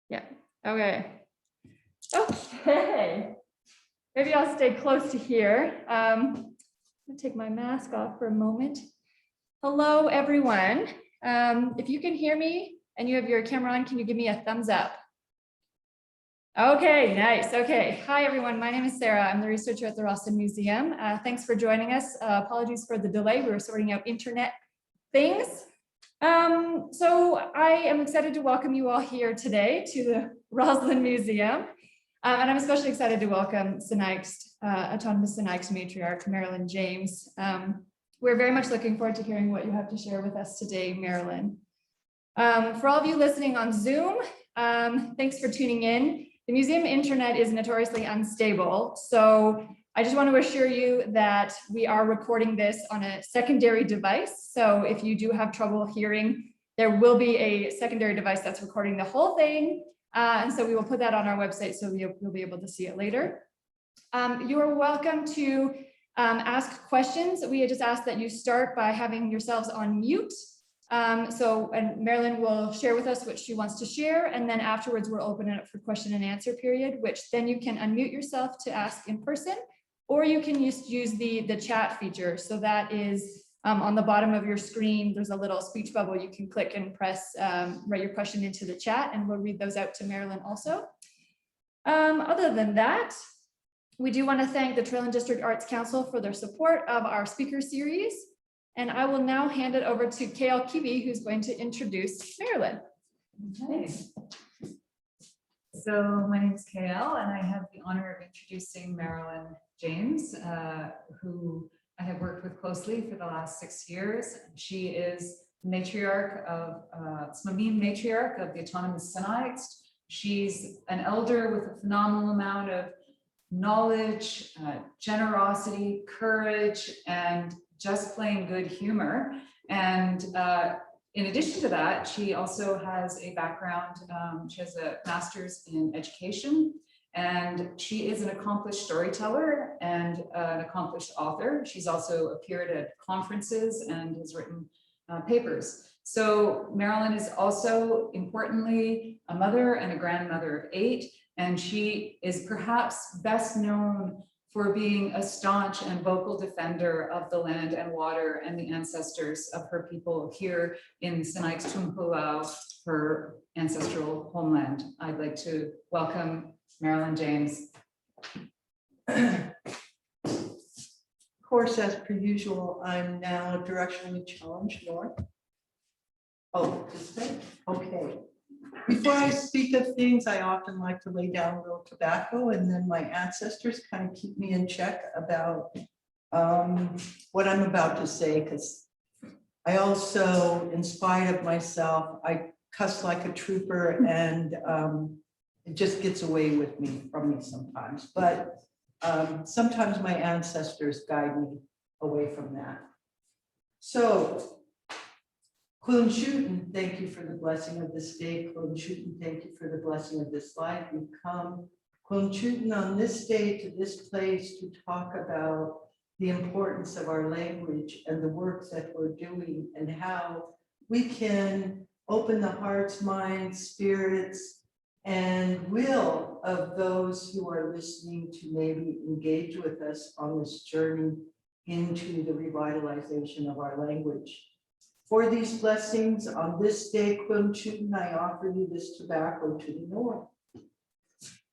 Yeah, okay. Okay. Maybe I'll stay close to here. I'm gonna take my mask off for a moment. Hello, everyone. If you can hear me and you have your camera on, can you give me a thumbs up? Okay, nice. Okay. Hi, everyone. My name is Sarah. I'm the researcher at the Rossland Museum. Thanks for joining us. Apologies for the delay. We were sorting out internet things. So I am excited to welcome you all here today to the Rossland Museum. And I'm especially excited to welcome Sinixt, Autonomous Sinixt Matriarch, Marilyn James. We're very much looking forward to hearing what you have to share with us today, Marilyn. For all of you listening on Zoom, thanks for tuning in. The museum internet is notoriously unstable, so I just want to assure you that we are recording this on a secondary device. So if you do have trouble hearing, there will be a secondary device that's recording the whole thing. And so we will put that on our website so you'll be able to see it later. You are welcome to ask questions. We just ask that you start by having yourselves on mute. And Marilyn will share with us what she wants to share, and then afterwards we'll open it up for question and answer period, which then you can unmute yourself to ask in person, or you can use the chat feature. So that is on the bottom of your screen, there's a little speech bubble you can click and press, write your question into the chat, and we'll read those out to Marilyn also. Other than that, we do want to thank the Trillium District Arts Council for their support of our speaker series. And I will now hand it over to Kale Kiwi, who's going to introduce Marilyn. Okay. So my name is Kale, and I have the honor of introducing Marilyn James, who I have worked with closely for the last 6 years. She is matriarch of Smum matriarch of the Autonomous Sinixt. She's an elder with a phenomenal amount of knowledge, generosity, courage, and just plain good humor. And in addition to that, she also has a background, she has a master's in education, and she is an accomplished storyteller and an accomplished author. She's also appeared at conferences and has written papers. So Marilyn is also importantly a mother and a grandmother of 8, and she is perhaps best known for being a staunch and vocal defender of the land and water and the ancestors of her people here in Sinixt Tumhulau, her ancestral homeland. I'd like to welcome Marilyn James. Of course, as per usual, I'm now directionally challenged north. Oh, this way? Okay. Before I speak of things, I often like to lay down a little tobacco, and then my ancestors kind of keep me in check about what I'm about to say, because I also, in spite of myself, I cuss like a trooper, and it just gets away with me from me sometimes. But sometimes my ancestors guide me away from that. So, Quillen Shooten, thank you for the blessing of this day. Quillen Shooten, thank you for the blessing of this life. We've come, Quillen Shooten, on this day to this place to talk about the importance of our language and the work that we're doing and how we can open the hearts, minds, spirits, and will of those who are listening to maybe engage with us on this journey into the revitalization of our language. For these blessings on this day, Quillen Shooten, I offer you this tobacco to the north,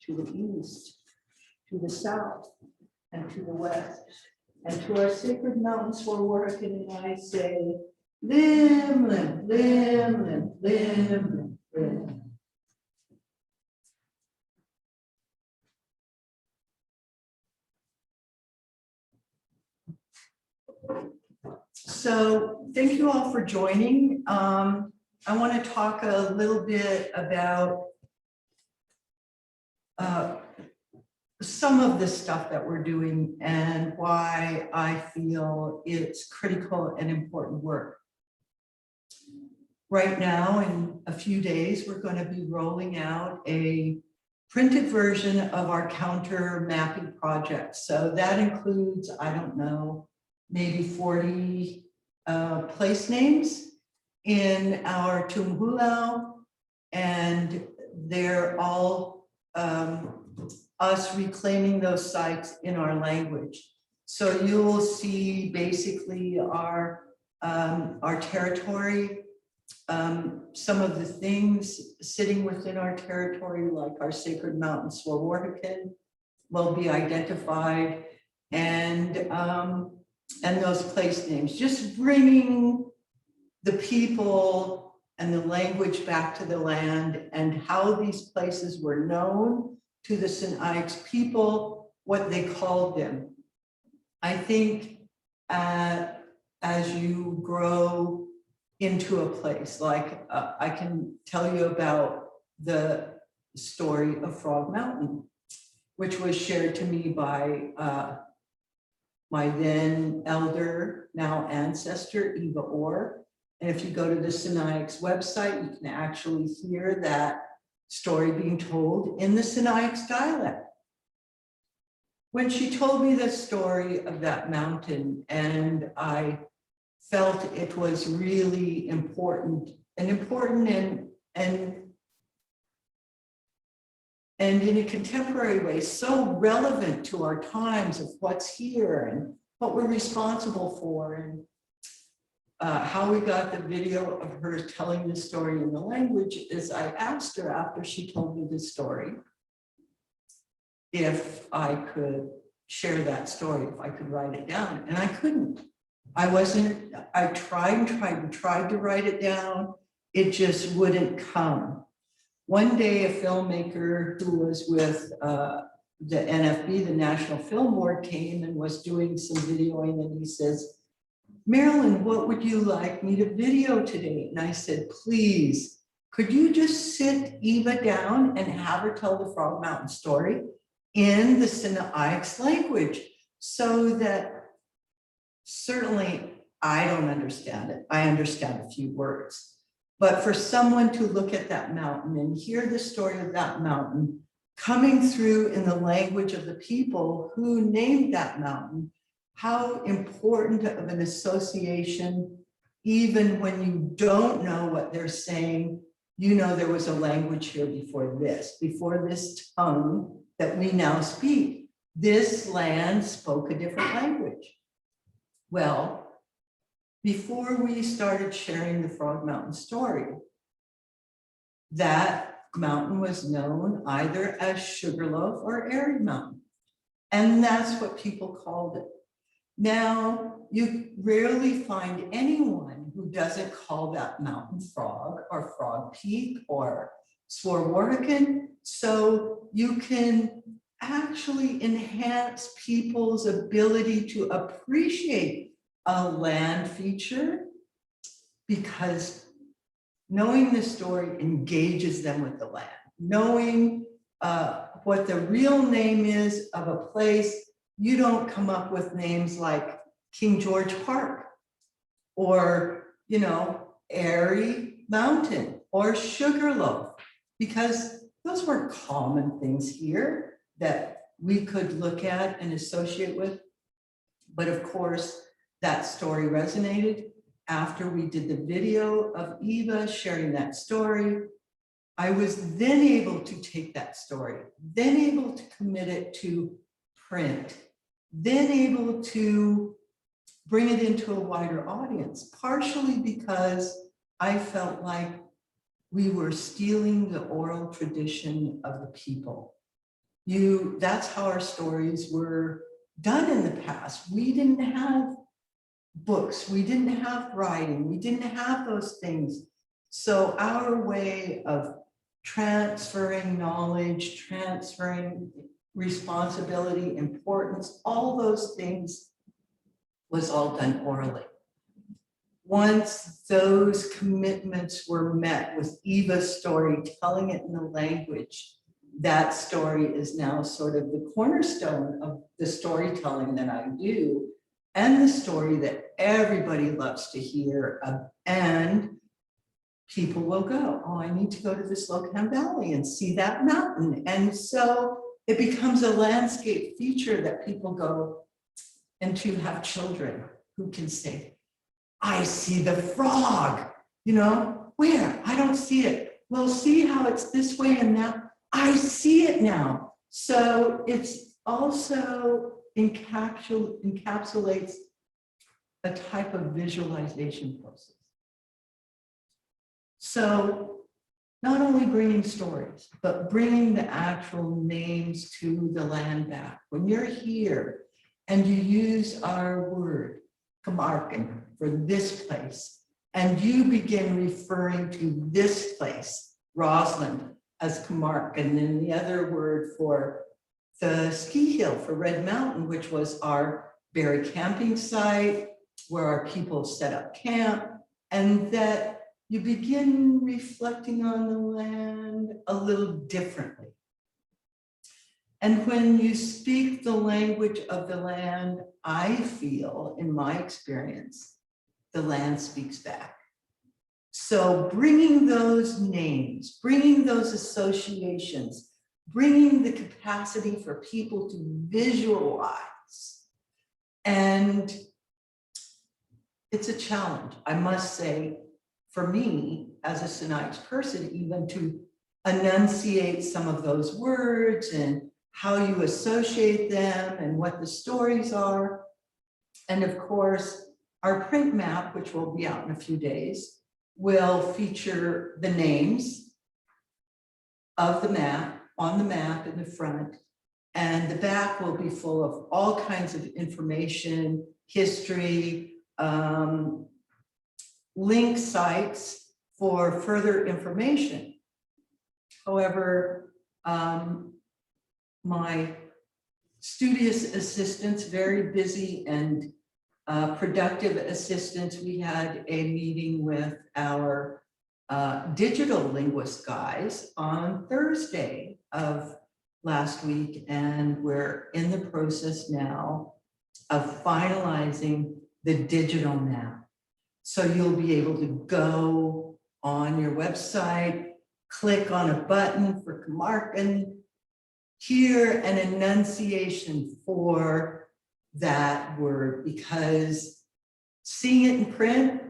to the east, to the south, and to the west, and to our sacred mountains for working. And I say, lim, lim, lim, lim, lim, lim, lim. So thank you all for joining. I want to talk a little bit about some of the stuff that we're doing and why I feel it's critical and important work. Right now, in a few days, we're going to be rolling out a printed version of our counter mapping project. So that includes, I don't know, maybe 40 place names in our Tumhulau, and they're all us reclaiming those sites in our language. So you'll see basically our territory, some of the things sitting within our territory, like our sacred mountain Swawartikan, will be identified, and those place names, just bringing the people and the language back to the land, and how these places were known to the Sinixt people, what they called them. I think as you grow into a place, like I can tell you about the story of Frog Mountain, which was shared to me by my then elder, now ancestor, Eva Orr. And if you go to the Sinixt website, you can actually hear that story being told in the Sinixt dialect. When she told me the story of that mountain, and I felt it was really important and in a contemporary way, so relevant to our times of what's here and what we're responsible for, and how we got the video of her telling the story in the language is I asked her after she told me the story if I could share that story, if I could write it down, and I couldn't. I tried to write it down. It just wouldn't come. One day, a filmmaker who was with the NFB, the National Film Board, came and was doing some videoing, and he says, "Marilyn, what would you like me to video today?" And I said, "Please, could you just sit Eva down and have her tell the Frog Mountain story in the Sinixt language, so that certainly I don't understand it. I understand a few words. But for someone to look at that mountain and hear the story of that mountain coming through in the language of the people who named that mountain, how important of an association, even when you don't know what they're saying, you know there was a language here before this tongue that we now speak. This land spoke a different language. Well, before we started sharing the Frog Mountain story, that mountain was known either as Sugarloaf or Airy Mountain. And that's what people called it. Now, you rarely find anyone who doesn't call that mountain Frog or Frog Peak or Swawartikan. So you can actually enhance people's ability to appreciate a land feature, because knowing the story engages them with the land. Knowing what the real name is of a place, you don't come up with names like King George Park or, you know, Airy Mountain or Sugarloaf, because those weren't common things here that we could look at and associate with. But of course, that story resonated. After we did the video of Eva sharing that story, I was then able to take that story, then able to commit it to print, then able to bring it into a wider audience, partially because I felt like we were stealing the oral tradition of the people. That's how our stories were done in the past. We didn't have books, we didn't have writing, we didn't have those things. So our way of transferring knowledge, transferring responsibility, importance, all those things was all done orally. Once those commitments were met with Eva's story, telling it in the language, that story is now sort of the cornerstone of the storytelling that I do, and the story that everybody loves to hear. And people will go, oh, I need to go to this Locan Valley and see that mountain. And so it becomes a landscape feature that people go, and to have children who can say, I see the frog, you know, where? I don't see it. well, see how it's this way and that. I see it now. So it's also encapsulates a type of visualization process. So not only bringing stories, but bringing the actual names to the land back. When you're here and you use our word, Camarcan, for this place, and you begin referring to this place, Rossland, as Camarcan, and the other word for the ski hill for Red Mountain, which was our berry camping site, where our people set up camp, and that you begin reflecting on the land a little differently. And when you speak the language of the land, I feel, in my experience, the land speaks back. So bringing those names, bringing those associations, bringing the capacity for people to visualize. And it's a challenge, I must say, for me as a Sinixt person, even to enunciate some of those words and how you associate them and what the stories are. And of course, our print map, which will be out in a few days, will feature the names of the map on the map in the front, and the back will be full of all kinds of information, history, link sites for further information. However, my studious assistants, very busy and productive assistants, we had a meeting with our digital linguist guys on Thursday of last week, and we're in the process now of finalizing the digital map. So you'll be able to go on your website, click on a button for Camarcan, hear an enunciation for that word, because seeing it in print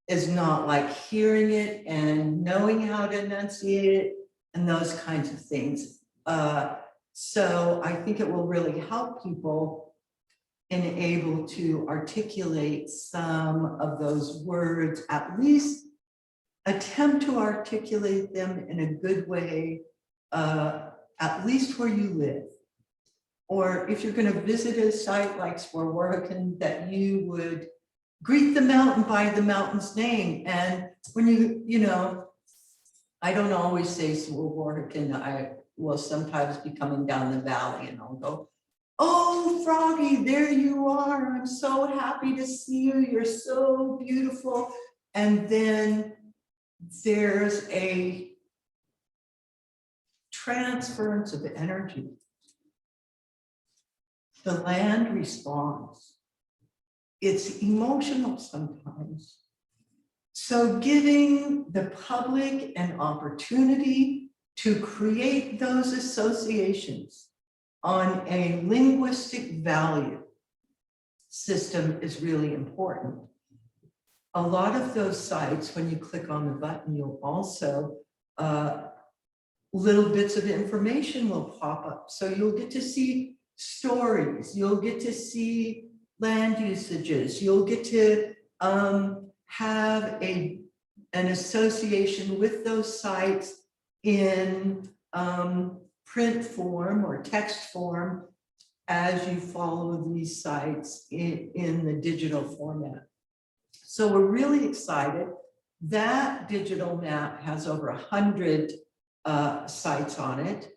is not like hearing it and knowing how to enunciate it and those kinds of things. So I think it will really help people and able to articulate some of those words, at least attempt to articulate them in a good way, at least where you live. Or if you're going to visit a site like Swarwarrican, that you would greet the mountain by the mountain's name. And when you know, I don't always say Swarwarrican, I will sometimes be coming down the valley and I'll go, oh, Froggy, there you are. I'm so happy to see you. You're so beautiful. And then there's a transference of energy. The land responds. It's emotional sometimes. So giving the public an opportunity to create those associations on a linguistic value system is really important. A lot of those sites, when you click on the button, you'll also, little bits of information will pop up. So you'll get to see stories, you'll get to see land usages, you'll get to have an association with those sites in print form or text form as you follow these sites in the digital format. So we're really excited. That digital map has over 100 sites on it,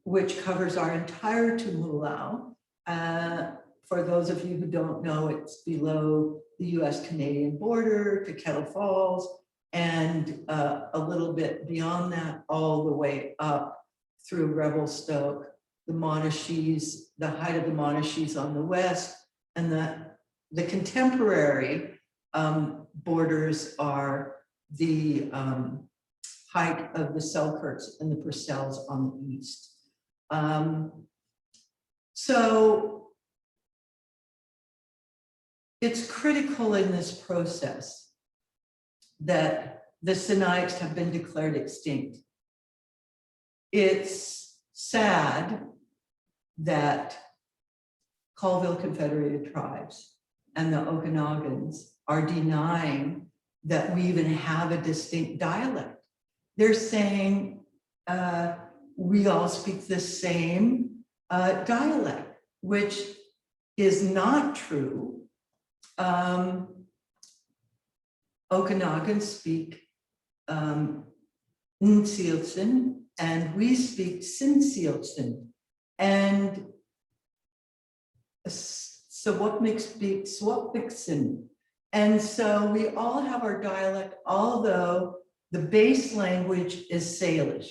which covers our entire Tumulao. For those of you who don't know, it's below the US-Canadian border to Kettle Falls, and a little bit beyond that, all the way up through Revelstoke, the Monashees, the height of the Monashees on the west, and the contemporary borders are the height of the Selkirks and the Purcells on the east. So it's critical in this process that the Sinixt have been declared extinct. It's sad that Colville Confederated Tribes and the Okanogans are denying that we even have a distinct dialect. They're saying we all speak the same dialect, which is not true. Okanogans speak Nsealtsin, and we speak Sinsealtsin. And Sawapnik speaks Swapiksin. And so we all have our dialect, although the base language is Salish.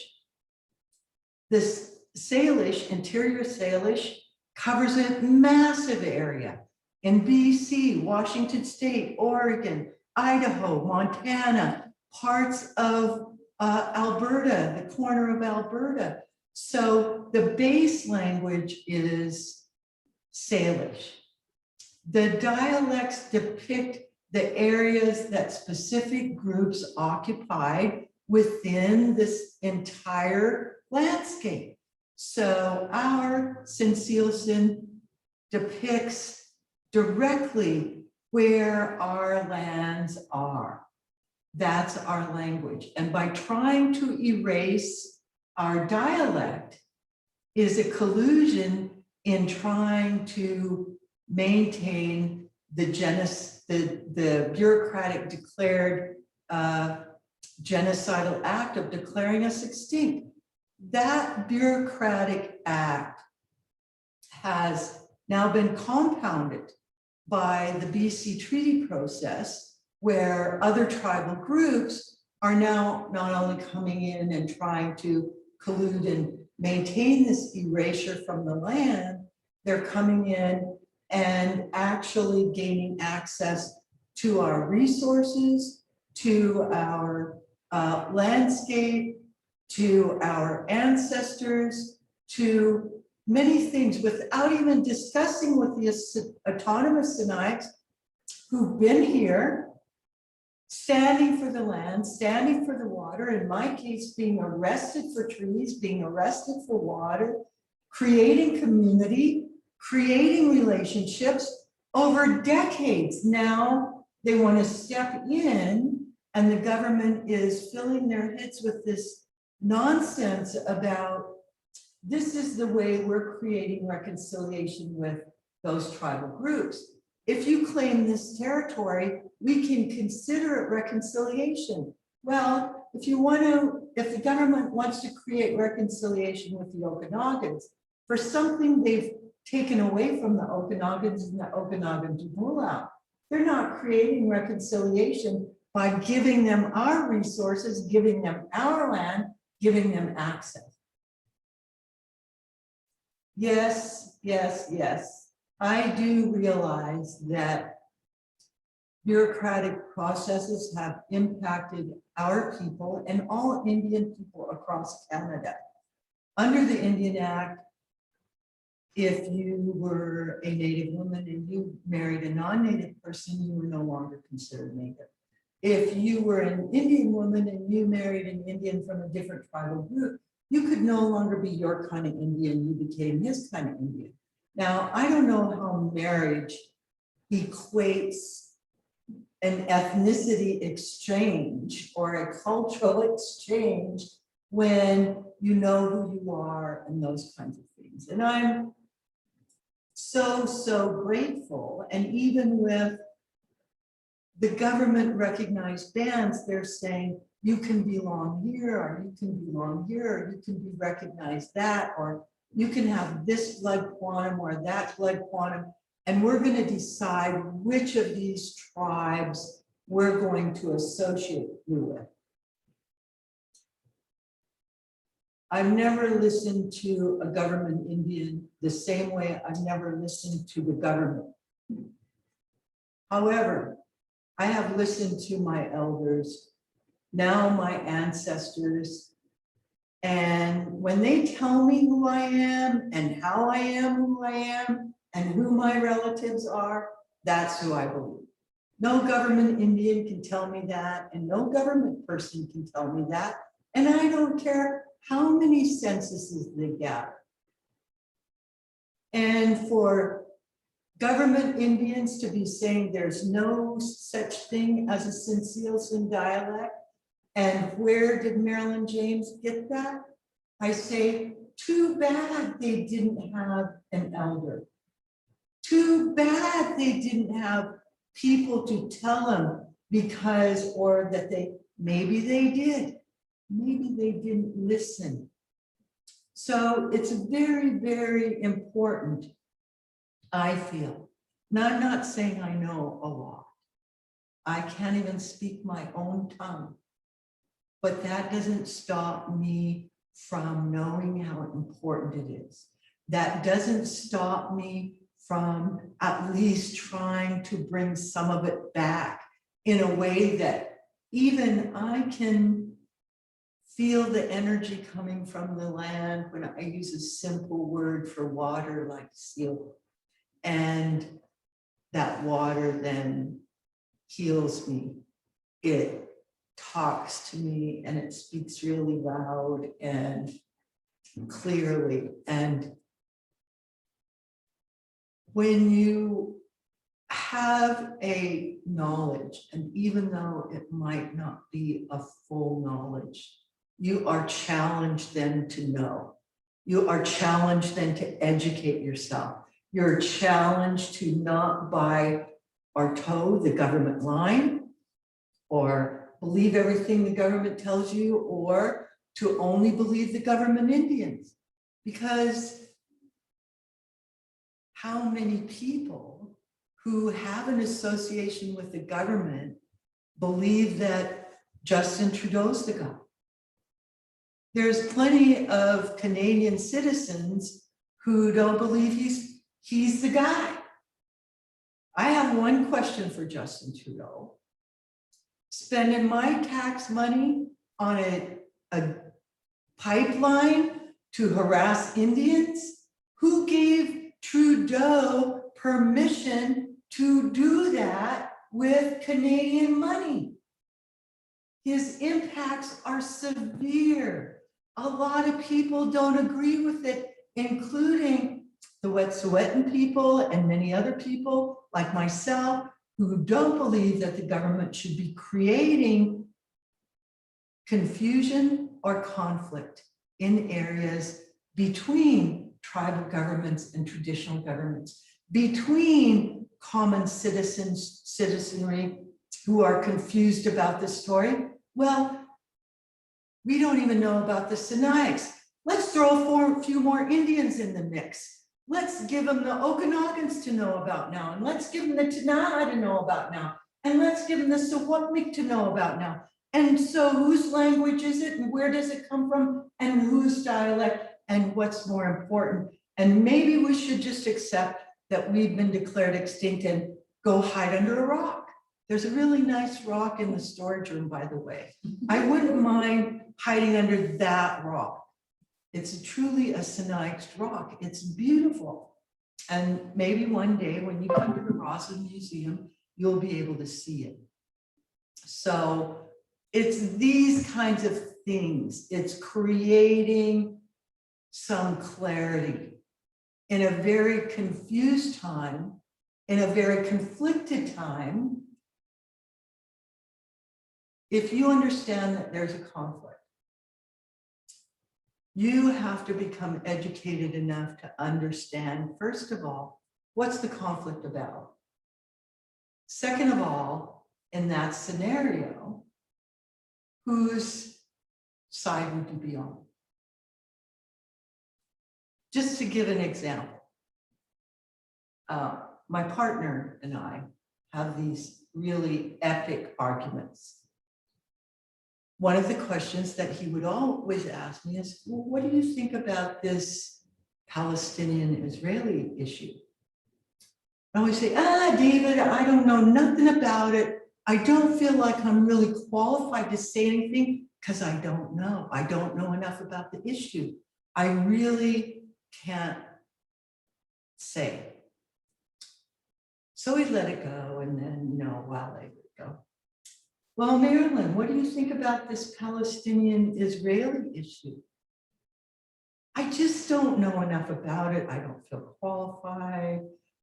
This Salish, interior Salish, covers a massive area in BC, Washington State, Oregon, Idaho, Montana, parts of Alberta, the corner of Alberta. So the base language is Salish. The dialects depict the areas that specific groups occupied within this entire landscape. So our Sinsealtsin depicts directly where our lands are. That's our language. And by trying to erase our dialect is a collusion in trying to maintain the bureaucratic declared genocidal act of declaring us extinct. That bureaucratic act has now been compounded by the BC treaty process, where other tribal groups are now not only coming in and trying to collude and maintain this erasure from the land, they're coming in and actually gaining access to our resources, to our landscape, to our ancestors, to many things without even discussing with the autonomous Sinixt who've been here, standing for the land, standing for the water, in my case, being arrested for trees, being arrested for water, creating community, creating relationships over decades. Now they want to step in, and the government is filling their heads with this nonsense about this is the way we're creating reconciliation with those tribal groups. If you claim this territory, we can consider it reconciliation. Well, if the government wants to create reconciliation with the Okanogans for something they've taken away from the Okanogans and the Okanagan Tumula, they're not creating reconciliation by giving them our resources, giving them our land, giving them access. Yes, yes, yes. I do realize that bureaucratic processes have impacted our people and all Indian people across Canada. Under the Indian Act, if you were a Native woman and you married a non-Native person, you were no longer considered Native. If you were an Indian woman and you married an Indian from a different tribal group, you could no longer be your kind of Indian, you became his kind of Indian. Now, I don't know how marriage equates an ethnicity exchange or a cultural exchange when you know who you are and those kinds of things. And I'm so grateful. And even with the government recognized bands, they're saying, you can belong here, or you can belong here, or you can be recognized that, or you can have this blood quantum or that blood quantum, and we're going to decide which of these tribes we're going to associate you with. I've never listened to a government Indian the same way I've never listened to the government. However, I have listened to my elders, now my ancestors, and when they tell me who I am and how I am who I am and who my relatives are, that's who I believe. No government Indian can tell me that, and no government person can tell me that. And I don't care how many censuses they gather. And for government Indians to be saying there's no such thing as a Sinixt dialect, and where did Marilyn James get that? I say, too bad they didn't have an elder. Too bad they didn't have people to tell them, because, or that maybe they did, maybe they didn't listen. So it's very, very important, I feel. Now, I'm not saying I know a lot. I can't even speak my own tongue, but that doesn't stop me from knowing how important it is. That doesn't stop me from at least trying to bring some of it back in a way that even I can feel the energy coming from the land when I use a simple word for water like seal. And that water then heals me. It talks to me and it speaks really loud and clearly. And when you have a knowledge, and even though it might not be a full knowledge, you are challenged then to know. You are challenged then to educate yourself. You're challenged to not buy or toe the government line, or believe everything the government tells you, or to only believe the government Indians. Because how many people who have an association with the government believe that Justin Trudeau's the guy? There's plenty of Canadian citizens who don't believe he's the guy. I have one question for Justin Trudeau. Spending my tax money on a pipeline to harass Indians? Who gave Trudeau permission to do that with Canadian money? His impacts are severe. A lot of people don't agree with it, including the Wet'suwet'en people and many other people like myself who don't believe that the government should be creating confusion or conflict in areas between tribal governments and traditional governments, between common citizenry who are confused about this story. Well, we don't even know about the Sinixt. Let's throw a few more Indians in the mix. Let's give them the Okanogans to know about now, and let's give them the Tanaha to know about now, and let's give them the Sawatmik to know about now. And so whose language is it, and where does it come from, and whose dialect, and what's more important? And maybe we should just accept that we've been declared extinct and go hide under a rock. There's a really nice rock in the storage room, by the way. I wouldn't mind hiding under that rock. It's truly a Sinixt rock. It's beautiful. And maybe one day when you come to the Rossland Museum, you'll be able to see it. So it's these kinds of things. It's creating some clarity in a very confused time, in a very conflicted time. If you understand that there's a conflict, you have to become educated enough to understand, first of all, what's the conflict about? Second of all, in that scenario, whose side would you be on? Just to give an example, my partner and I have these really epic arguments. One of the questions that he would always ask me is, well, what do you think about this Palestinian-Israeli issue? I always say, David, I don't know nothing about it. I don't feel like I'm really qualified to say anything because I don't know. I don't know enough about the issue. I really can't say. So we let it go, and then, you know, a while later it go. Well, Marilyn, what do you think about this Palestinian-Israeli issue? I just don't know enough about it. I don't feel qualified.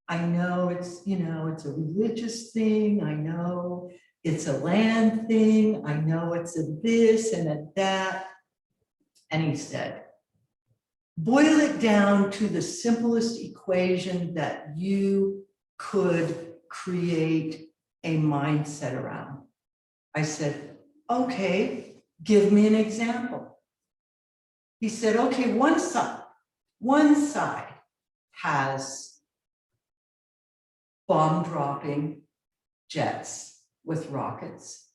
I know it's, you know, it's a religious thing. I know it's a land thing. I know it's a this and a that. And he said, boil it down to the simplest equation that you could create a mindset around. I said, okay, give me an example. He said, okay, one side has bomb dropping jets with rockets,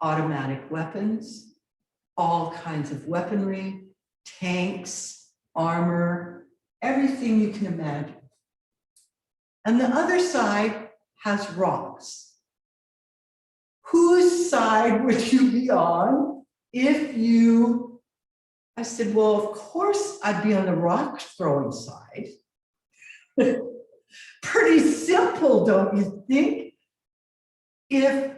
automatic weapons, all kinds of weaponry, tanks, armor, everything you can imagine. And the other side has rocks. Whose side would you be on if you, I said, well, of course I'd be on the rock throwing side. Pretty simple, don't you think? If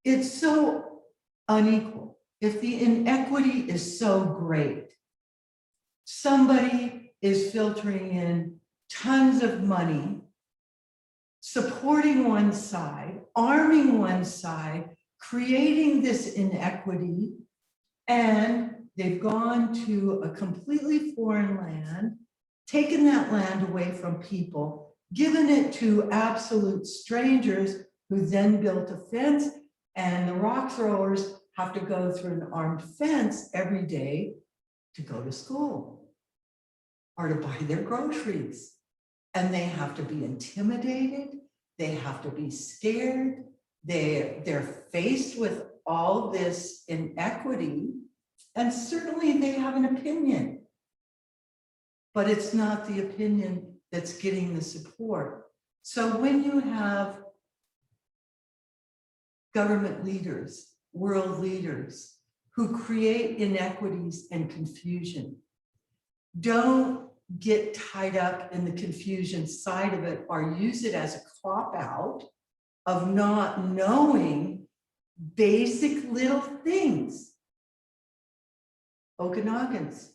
it's so unequal, if the inequity is so great, somebody is filtering in tons of money, supporting one side, arming one side, creating this inequity, and they've gone to a completely foreign land, taken that land away from people, given it to absolute strangers who then built a fence, and the rock throwers have to go through an armed fence every day to go to school or to buy their groceries. And they have to be intimidated. They have to be scared. They're faced with all this inequity, and certainly they have an opinion, but it's not the opinion that's getting the support. So when you have government leaders, world leaders who create inequities and confusion, don't get tied up in the confusion side of it or use it as a cop-out of not knowing basic little things. Okanagans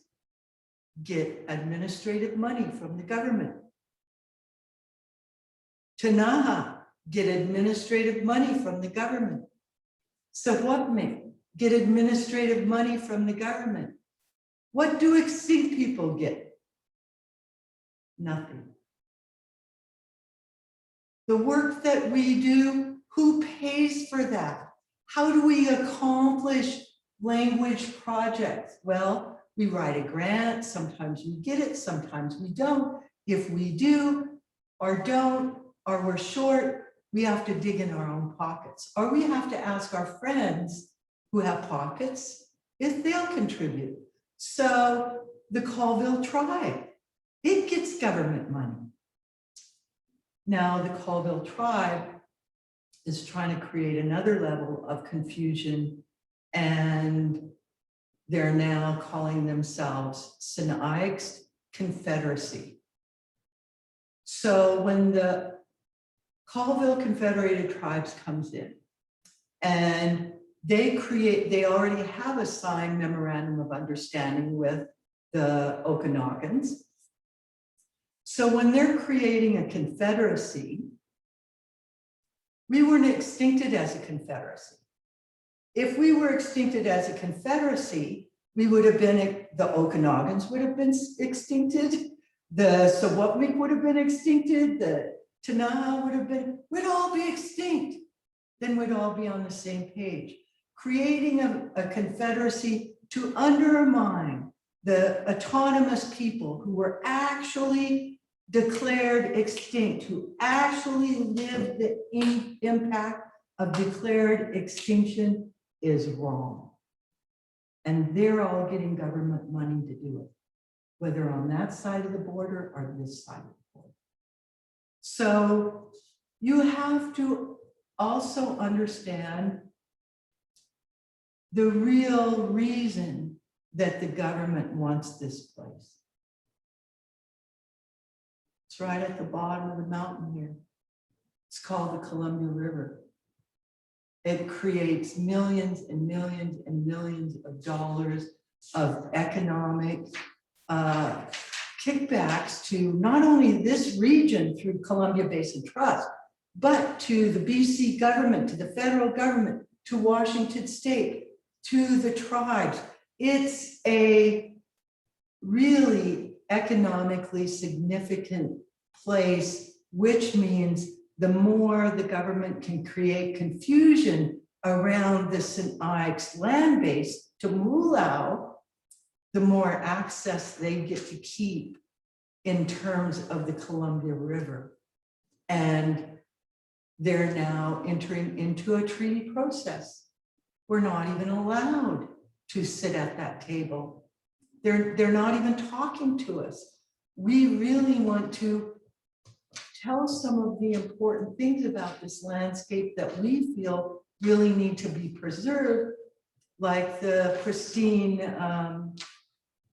get administrative money from the government. Tanaha get administrative money from the government. Sawapmi get administrative money from the government. What do extinct people get? Nothing. The work that we do, who pays for that? How do we accomplish language projects? Well, we write a grant. Sometimes we get it, sometimes we don't. If we do or don't, or we're short, we have to dig in our own pockets, or we have to ask our friends who have pockets if they'll contribute. So the Colville tribe, it gets government money. Now the Colville tribe is trying to create another level of confusion, and they're now calling themselves Sinixt Confederacy. So when the Colville Confederated Tribes comes in and they already have a signed memorandum of understanding with the Okanagans. So when they're creating a confederacy, we weren't extincted as a confederacy. If we were extincted as a confederacy, we would have been, the Okanagans would have been extincted, the Sawapmik would have been extincted, the Tanaha would have been, we'd all be extinct. Then we'd all be on the same page. Creating a confederacy to undermine the autonomous people who were actually declared extinct, who actually lived the impact of declared extinction is wrong. And they're all getting government money to do it, whether on that side of the border or this side of the border. So you have to also understand the real reason that the government wants this place. It's right at the bottom of the mountain here. It's called the Columbia River. It creates millions and millions and millions of dollars of economic kickbacks to not only this region through Columbia Basin Trust, but to the BC government, to the federal government, to Washington State, to the tribes. It's a really economically significant place, which means the more the government can create confusion around the Sinixt land base to Moolau, the more access they get to keep in terms of the Columbia River. And they're now entering into a treaty process. We're not even allowed to sit at that table. They're not even talking to us. We really want to tell some of the important things about this landscape that we feel really need to be preserved, like the pristine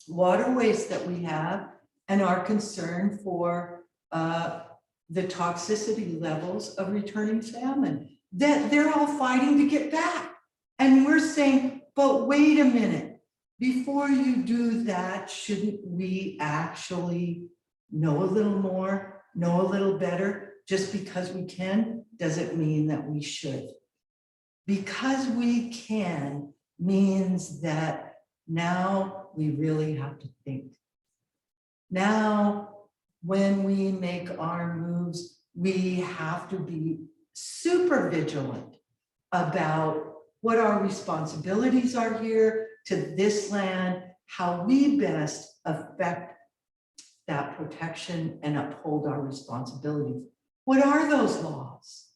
waterways that we have, and our concern for the toxicity levels of returning salmon, that they're all fighting to get back. And we're saying, but wait a minute, before you do that, shouldn't we actually know a little more, know a little better? Just because we can, doesn't mean that we should. Because we can means that now we really have to think. Now, when we make our moves, we have to be super vigilant about what our responsibilities are here to this land, how we best affect that protection and uphold our responsibilities. What are those laws?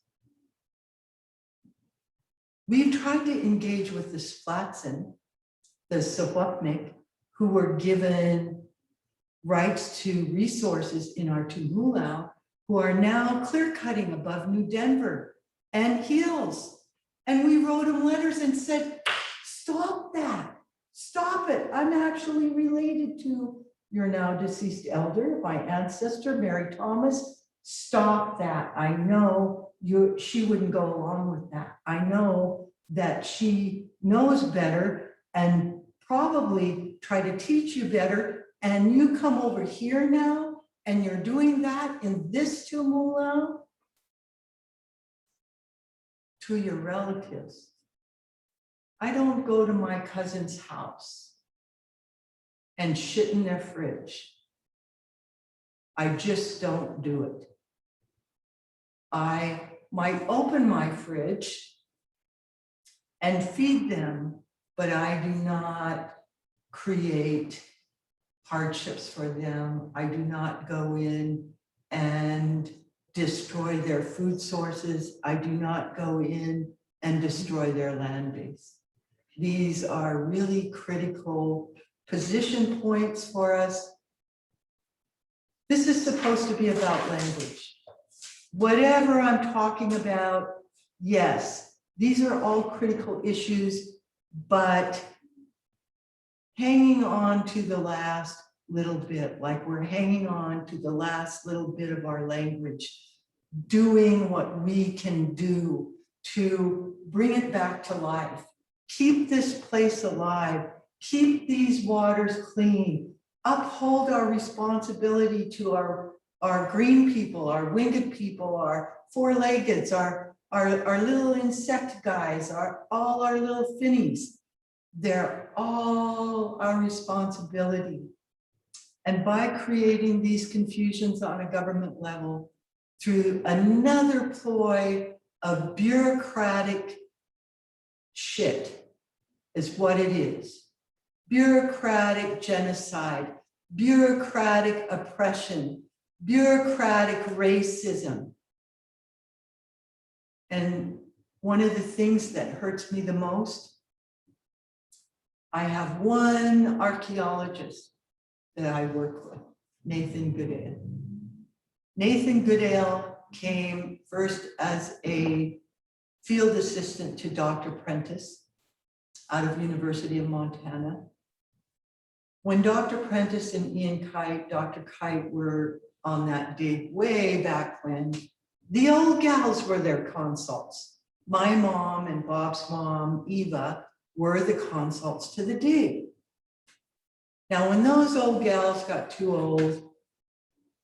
We've tried to engage with the Splatsin, the Sawapnik, who were given rights to resources in our Moolau, who are now clear cutting above New Denver and Hills. And we wrote them letters and said, stop that, stop it. I'm actually related to your now deceased elder, my ancestor, Mary Thomas. Stop that. I know she wouldn't go along with that. I know that she knows better and probably try to teach you better. And you come over here now and you're doing that in this Moolau to your relatives. I don't go to my cousin's house and shit in their fridge. I just don't do it. I might open my fridge and feed them, but I do not create hardships for them. I do not go in and destroy their food sources. I do not go in and destroy their land base. These are really critical position points for us. This is supposed to be about language. Whatever I'm talking about, yes, these are all critical issues, but hanging on to the last little bit, like we're hanging on to the last little bit of our language, doing what we can do to bring it back to life, keep this place alive, keep these waters clean, uphold our responsibility to our green people, our winged people, our four-leggeds, our little insect guys, all our little finnies. They're all our responsibility. And by creating these confusions on a government level through another ploy of bureaucratic shit is what it is. Bureaucratic genocide, bureaucratic oppression, bureaucratic racism. And one of the things that hurts me the most, I have one archaeologist that I work with, Nathan Goodale. Nathan Goodale came first as a field assistant to Dr. Prentice out of University of Montana. When Dr. Prentice and Ian Kite, Dr. Kite were on that dig way back when, The old gals were their consults. My mom and Bob's mom, Eva, were the consults to the dig. Now, when those old gals got too old,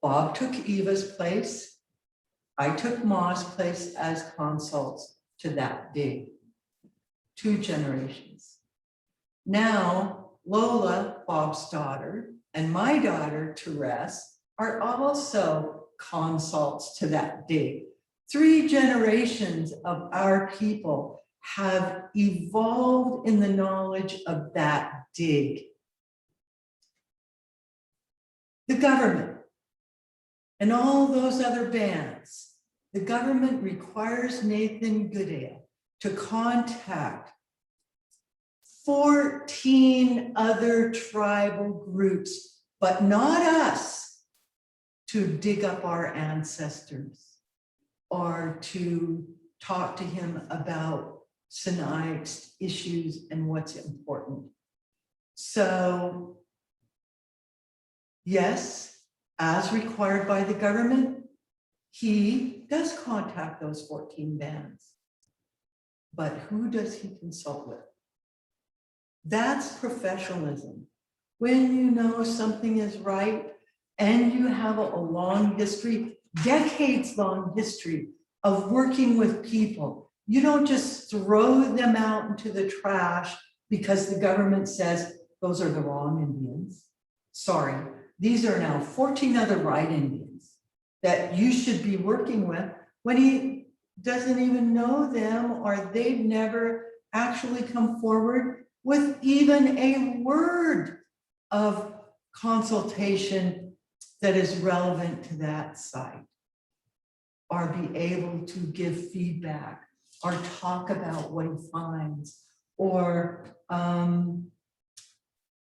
Bob took Eva's place. I took Ma's place as consults to that dig. 2 generations. Now, Lola, Bob's daughter, and my daughter, Therese, are also consults to that dig. 3 generations of our people have evolved in the knowledge of that dig. The government and all those other bands, the government requires Nathan Goodale to contact 14 other tribal groups, but not us, to dig up our ancestors or to talk to him about Sinixt issues and what's important. So, yes, as required by the government, he does contact those 14 bands. But who does he consult with? That's professionalism. When you know something is right and you have a long history, decades-long history of working with people, you don't just throw them out into the trash because the government says those are the wrong Indians. Sorry, these are now 14 other right Indians that you should be working with, when he doesn't even know them or they've never actually come forward with even a word of consultation that is relevant to that site, or be able to give feedback or talk about what he finds, or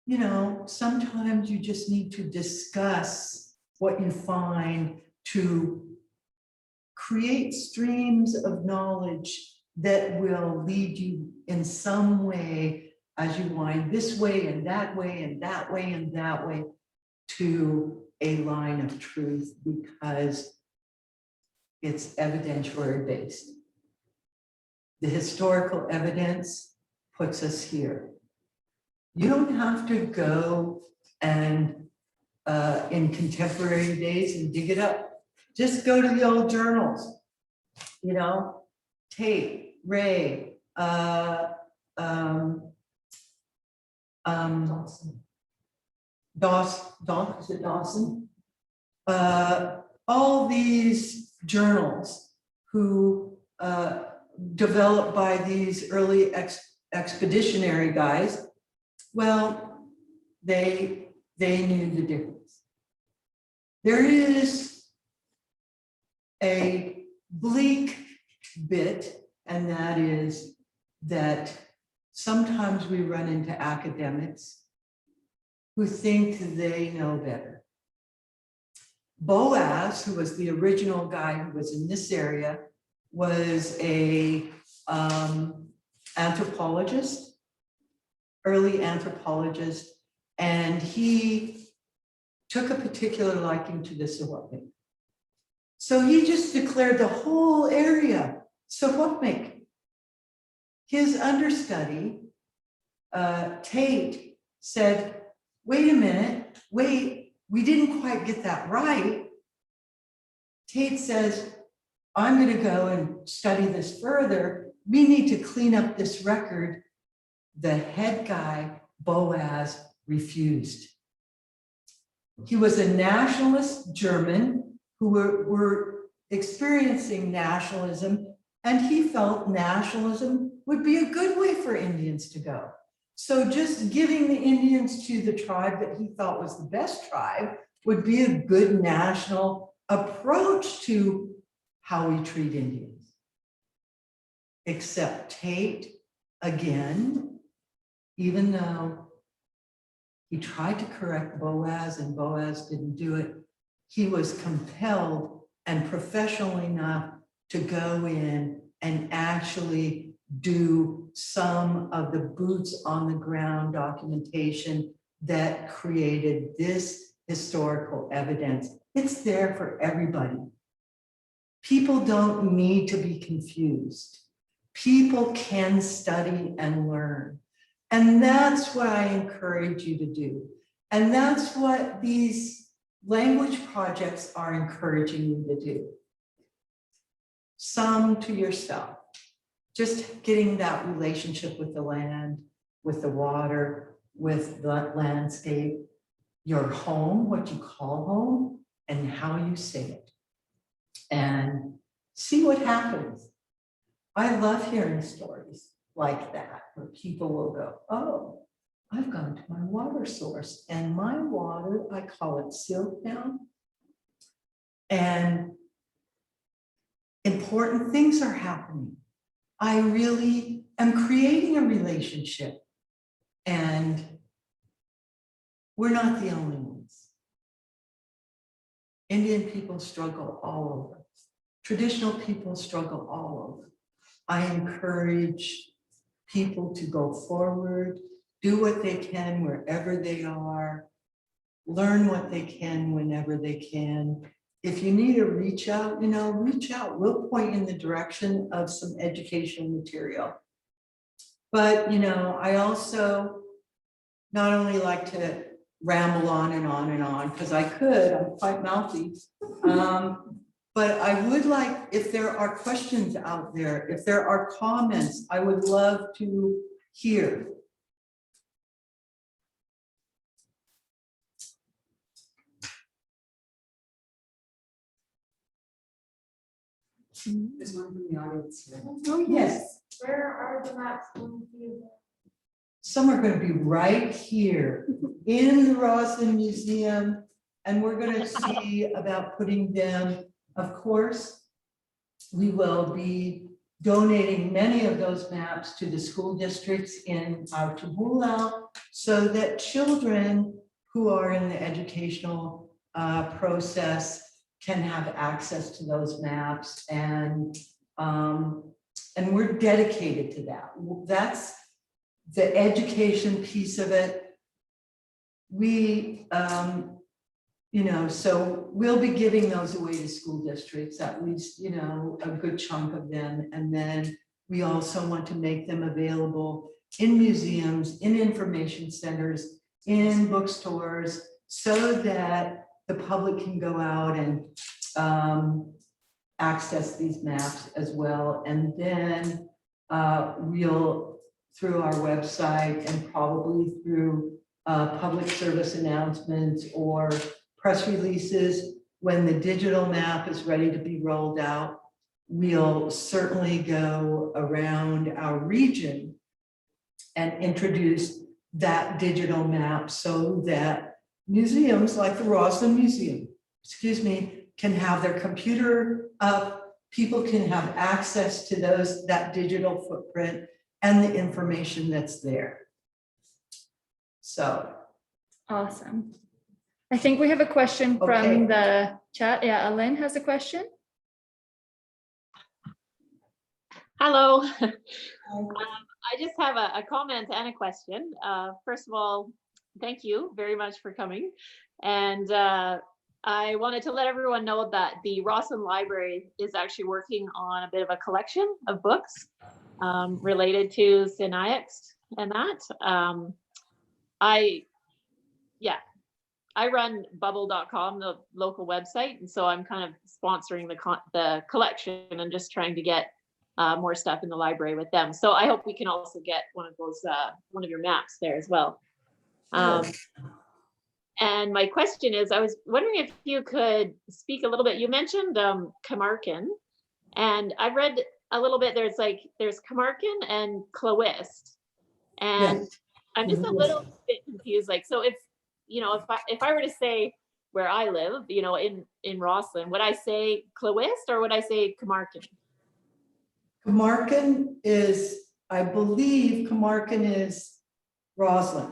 you know, sometimes you just need to discuss what you find to create streams of knowledge that will lead you in some way as you wind this way and that way and that way and that way to a line of truth, because it's evidentiary based. The historical evidence puts us here. You don't have to go and in contemporary days and dig it up. Just go to the old journals, you know, Tate, Ray, Dawson? All these journals who developed by these early expeditionary guys, well, they knew the difference. There is a bleak bit, and that is that sometimes we run into academics who think they know better. Boaz, who was the original guy who was in this area, was a anthropologist, early anthropologist, and he took a particular liking to the Sawatmik. So he just declared the whole area Sawatmik. His understudy, Tate, said, wait a minute, wait, we didn't quite get that right. Tate says, I'm going to go and study this further. We need to clean up this record. The head guy, Boaz, refused. He was a nationalist German who were experiencing nationalism, and he felt nationalism would be a good way for Indians to go. So just giving the Indians to the tribe that he thought was the best tribe would be a good national approach to how we treat Indians. Except Tate, again, even though he tried to correct Boaz and Boaz didn't do it, he was compelled and professional enough to go in and actually do some of the boots on the ground documentation that created this historical evidence. It's there for everybody. People don't need to be confused. People can study and learn. And that's what I encourage you to do. And that's what these language projects are encouraging you to do. Some to yourself, just getting that relationship with the land, with the water, with the landscape, your home, what you call home, and how you say it. And see what happens. I love hearing stories like that, where people will go, oh, I've gone to my water source, and my water, I call it silk now. And important things are happening. I really am creating a relationship, and we're not the only ones. Indian people struggle all over. Traditional people struggle all over. I encourage people to go forward, do what they can wherever they are, learn what they can whenever they can. If you need to reach out, reach out. We'll point in the direction of some educational material. But, I also not only like to ramble on and on and on, because I could, I'm quite mouthy. But I would like, if there are questions out there, if there are comments, I would love to hear. There's one from the audience here. Oh, Yes. Where are the maps going to be? Some are going to be right here in the Rossland Museum, and we're going to see about putting them. Of course, we will be donating many of those maps to the school districts in our Tabula, so that children who are in the educational process can have access to those maps, and we're dedicated to that. That's the education piece of it. We, so we'll be giving those away to school districts, at least, a good chunk of them. And then we also want to make them available in museums, in information centers, in bookstores, so that the public can go out and access these maps as well. And then we'll, through our website and probably through public service announcements or press releases, when the digital map is ready to be rolled out, we'll certainly go around our region and introduce that digital map so that museums like the Rossland Museum, can have their computer up, people can have access to that digital footprint and the information that's there. So. Awesome. I think we have a question from the chat. Yeah, Elaine has a question. Hello. I just have a comment and a question. First of all, thank you very much for coming. And I wanted to let everyone know that the Rossland Library is actually working on a bit of a collection of books related to Sinixt and that. I run bubble.com, the local website, and so I'm kind of sponsoring the collection and just trying to get more stuff in the library with them. So I hope we can also get one of those, one of your maps there as well. And my question is, I was wondering if you could speak a little bit. You mentioned Camarcan, and I've read a little bit. There's Camarcan and Cloist, and yes. I'm just a little bit confused. So if I were to say where I live, in Rossland, would I say Cloist or would I say Camarcan? Camarcan is, I believe Camarcan is Rossland.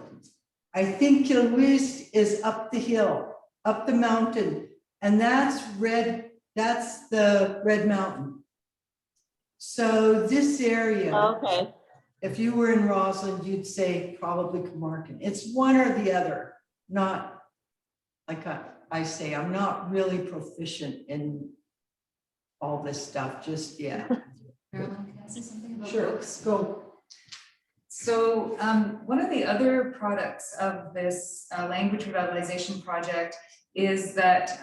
I think Cloist is up the hill, up the mountain, and that's the Red Mountain. So this area, okay. If you were in Rossland, you'd say probably Camarcan. It's one or the other, not like I say, I'm not really proficient in all this stuff just yet. Marilyn, can I say something about Sure, books? go. So one of the other products of this language revitalization project is that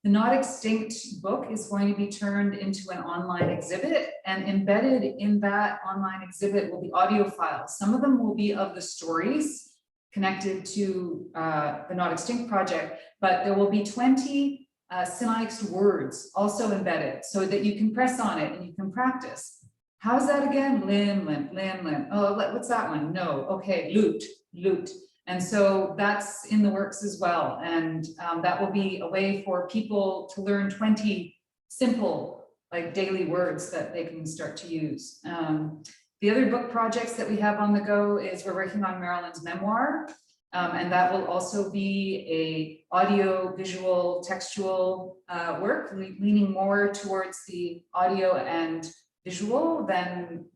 the Not Extinct book is going to be turned into an online exhibit, and embedded in that online exhibit will be audio files. Some of them will be of the stories connected to the Not Extinct project, but there will be 20 Sinixt words also embedded so that you can press on it and you can practice. How's that again? Limb, limp, limb, limp. Oh, what's that one? No. Okay, loot, loot. And so that's in the works as well. And that will be a way for people to learn 20 simple, like daily words that they can start to use. The other book projects that we have on the go is we're working on Marilyn's memoir. And that will also be a audio, visual, textual work, leaning more towards the audio and visual than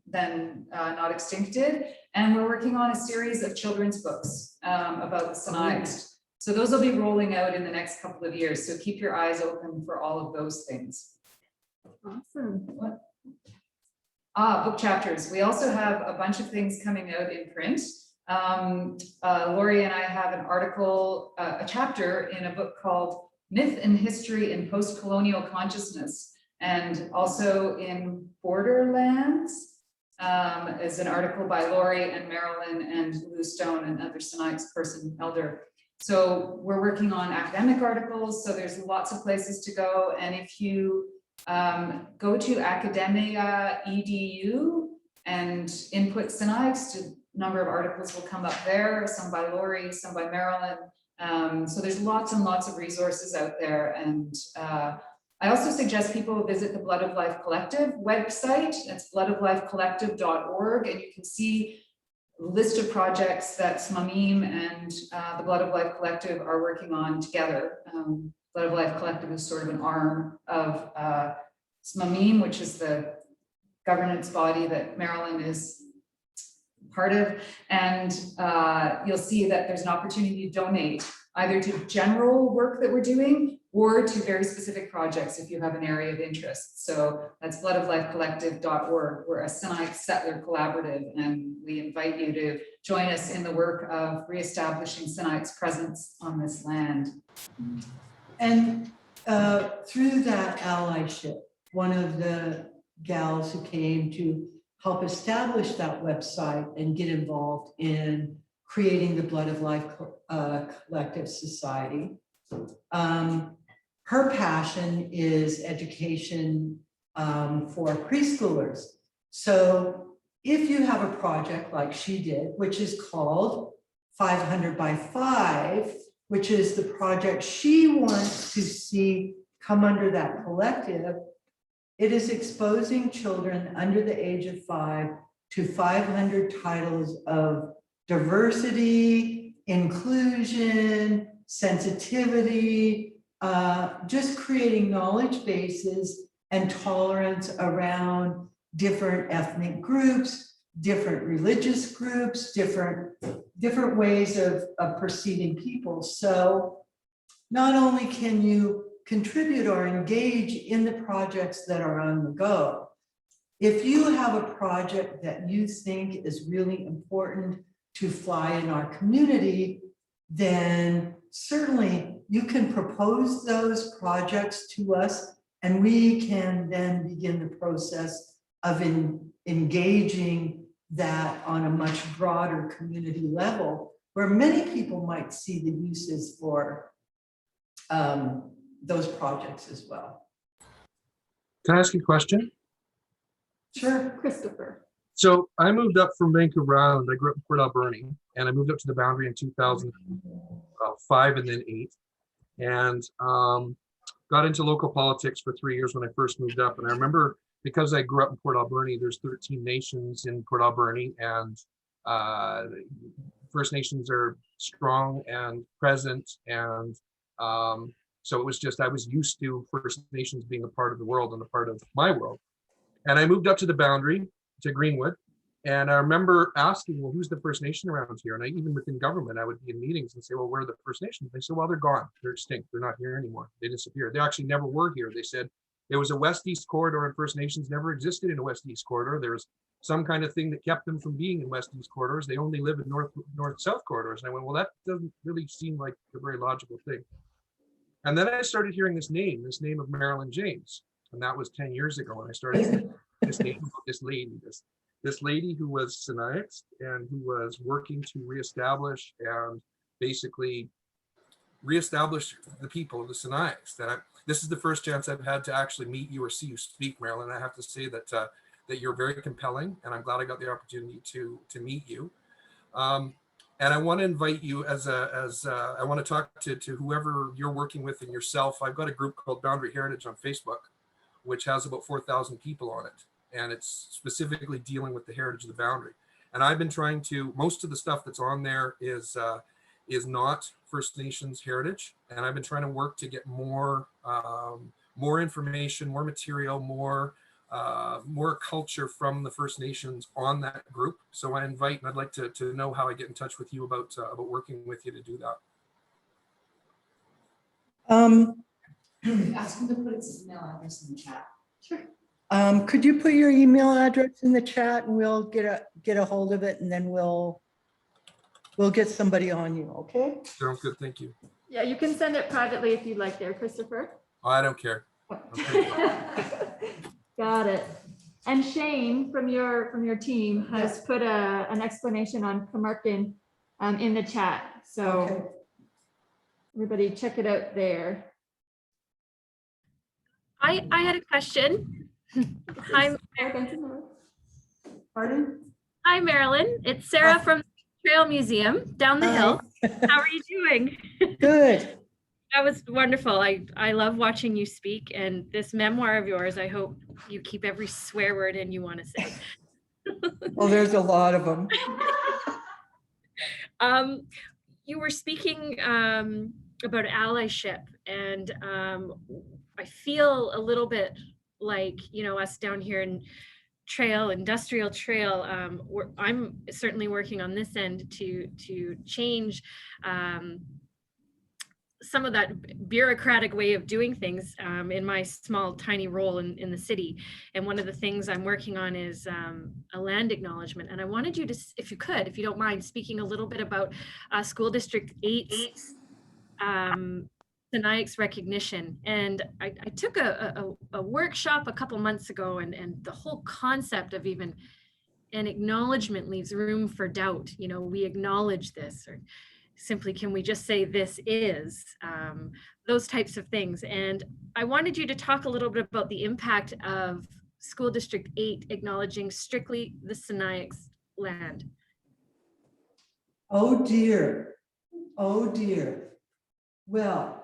Not Extinct did. And we're working on a series of children's books about the Sinixt. So those will be rolling out in the next couple of years. So keep your eyes open for all of those things. Awesome. Book chapters. We also have a bunch of things coming out in print. Lori and I have an article, a chapter in a book called Myth and History in Post-Colonial Consciousness, and also in Borderlands is an article by Lori and Marilyn and Lou Stone, and other Sinixt person elder. So we're working on academic articles, so there's lots of places to go. And if you go to academia edu and input Sinixt, a number of articles will come up there, some by Lori, some by Marilyn. So there's lots and lots of resources out there. And I also suggest people visit the Blood of Life Collective website. That's bloodoflifecollective.org, and you can see a list of projects that Smum and the Blood of Life Collective are working on together. Blood of Life Collective is sort of an arm of Smum, which is the governance body that Marilyn is part of. And you'll see that there's an opportunity to donate either to general work that we're doing or to very specific projects if you have an area of interest. So that's bloodoflifecollective.org. We're a Sinixt settler collaborative, and we invite you to join us in the work of reestablishing Sinixt's presence on this land. And through that allyship, one of the gals who came to help establish that website and get involved in creating the Blood of Life Collective Society. Her passion is education for preschoolers. So if you have a project like she did, which is called 500 by 5, which is the project she wants to see come under that collective, it is exposing children under the age of 5 to 500 titles of diversity, inclusion, sensitivity, just creating knowledge bases and tolerance around different ethnic groups, different religious groups, different ways of perceiving people. So not only can you contribute or engage in the projects that are on the go, if you have a project that you think is really important to fly in our community, then certainly you can propose those projects to us, and we can then begin the process of engaging that on a much broader community level, where many people might see the uses for those projects as well. Can I ask you a question? Sure. Christopher. So I moved up from Vancouver Island. I grew up in Port Alberni, and I moved up to the boundary in 2005 and then 8. And got into local politics for 3 years when I first moved up. And I remember, because I grew up in Port Alberni, there's 13 nations in Port Alberni, and First Nations are strong and present. And so it was just, I was used to First Nations being a part of the world and a part of my world. And I moved up to the boundary, to Greenwood. And I remember asking, well, who's the First Nation around here? And I, even within government, I would be in meetings and say, well, where are the First Nations? They said, well, they're gone. They're extinct. They're not here anymore. They disappeared. They actually never were here. They said There was a west-east corridor, and First Nations never existed in a west-east corridor. There's some kind of thing that kept them from being in west-east corridors. They only live in north-south corridors. And I went, well, that doesn't really seem like a very logical thing. And then I started hearing this name of Marilyn James. And that was 10 years ago. And I started hearing this name about this lady who was Sinixt and who was working to reestablish and basically reestablish the people of the Sinixt. And this is the first chance I've had to actually meet you or see you speak, Marilyn. I have to say that that you're very compelling, and I'm glad I got the opportunity to meet you. And I want to invite you I want to talk to whoever you're working with and yourself. I've got a group called Boundary Heritage on Facebook, which has about 4,000 people on it. And it's specifically dealing with the heritage of the boundary. And I've been trying to, most of the stuff that's on there is not First Nations heritage. And I've been trying to work to get more information, more material, more culture from the First Nations on that group. So I invite, and I'd like to know how I get in touch with you about working with you to do that. Ask him to put his email address in the chat. Sure. Could you put your email address in the chat and we'll get a hold of it, and then we'll get somebody on you, okay? Sounds good, thank you. Yeah, you can send it privately if you'd like there, Christopher. Oh, I don't care. Got it. And Shane from your team has put an explanation on Camarcan in the chat. So Okay. everybody check it out there. I had a question. Hi, Pardon? hi, Marilyn. It's Sarah from the Trail Museum down the hill. How are you doing? Good. That was wonderful. I love watching you speak, and this memoir of yours, I hope you keep every swear word in you want to say. Well, there's a lot of them. You were speaking about allyship, and I feel a little bit like, us down here in industrial trail, I'm certainly working on this end to change some of that bureaucratic way of doing things in my small, tiny role in the city. And one of the things I'm working on is a land acknowledgement. And I wanted you to, if you don't mind, speaking a little bit about School District 8's Sinixt recognition. And I took a workshop a couple months ago, and the whole concept of even an acknowledgement leaves room for doubt. We acknowledge this, or simply, can we just say this is, those types of things. And I wanted you to talk a little bit about the impact of School District 8 acknowledging strictly the Sinixt land. Oh dear. Oh dear. Well,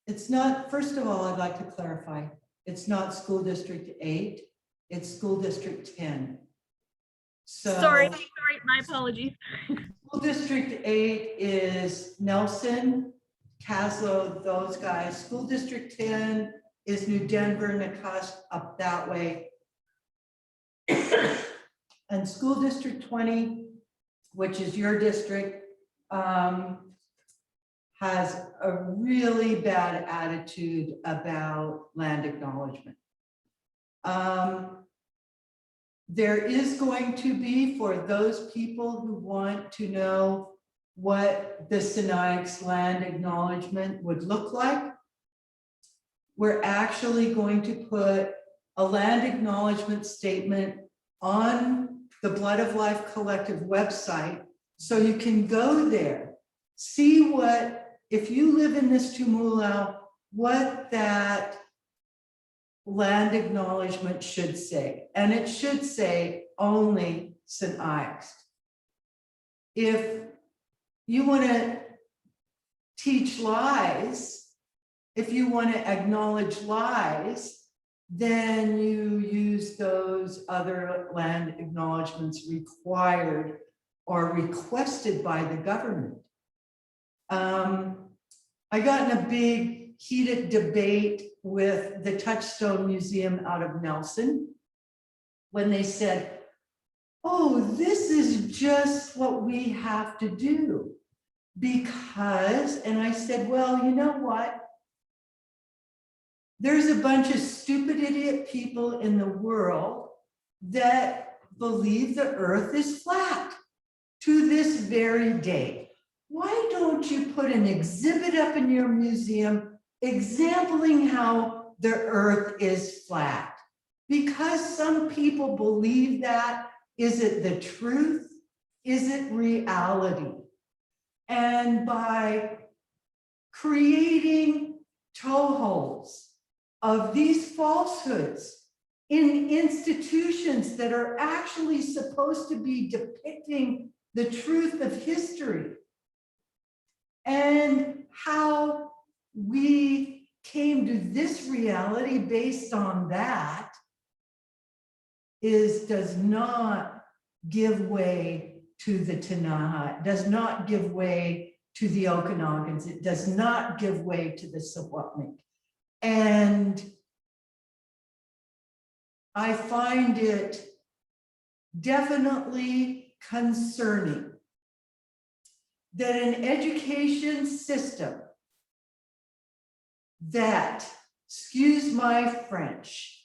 it's not, first of all, I'd like to clarify, it's not School District 8, it's School District 10. So Sorry, my apologies. School District 8 is Nelson, Caslow, those guys. School District 10 is New Denver, Nakusp, up that way. And School District 20, which is your district, has a really bad attitude about land acknowledgement. There is going to be, for those people who want to know what the Sinixt land acknowledgement would look like, we're actually going to put a land acknowledgement statement on the Blood of Life Collective website, so you can go there, see what, if you live in this Tumulau, what that land acknowledgement should say. And it should say only Sinixt. If you want to teach lies, if you want to acknowledge lies, then you use those other land acknowledgements required or requested by the government. I got in a big heated debate with the Touchstone Museum out of Nelson when they said, oh, this is just what we have to do. Because, and I said, well, you know what? there's a bunch of stupid idiot people in the world that believe the earth is flat to this very day. Why don't you put an exhibit up in your museum exempling how the earth is flat? Because some people believe that. Is it the truth? Is it reality? And by creating toeholds of these falsehoods in institutions that are actually supposed to be depicting the truth of history and how we came to this reality based on that does not give way to the Tanaha, it does not give way to the Okanogans, it does not give way to the Sawatmik. And I find it definitely concerning that an education system that, excuse my French,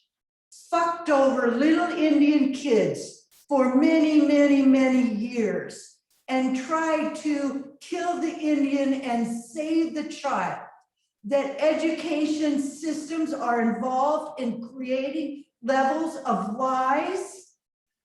fucked over little Indian kids for many, many, many years and tried to kill the Indian and save the child, that education systems are involved in creating levels of lies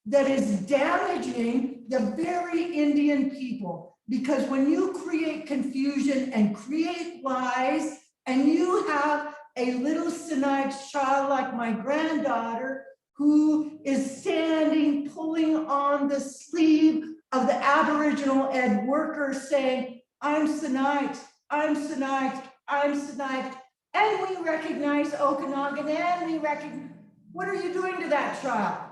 that is damaging the very Indian people. Because when you create confusion and create lies, and you have a little Sinixt child like my granddaughter who is standing, pulling on the sleeve of the Aboriginal ed worker saying, I'm Sinixt, I'm Sinixt, I'm Sinixt, and we recognize Okanagan, and we recognize, what are you doing to that child?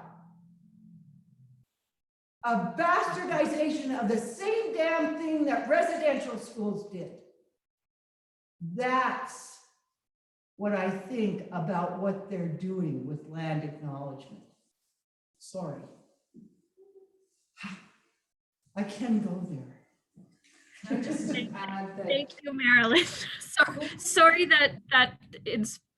A bastardization of the same damn thing that residential schools did. That's what I think about what they're doing with land acknowledgement. Sorry. I can go there. Can I just add that? Thank you, Marilyn. Sorry that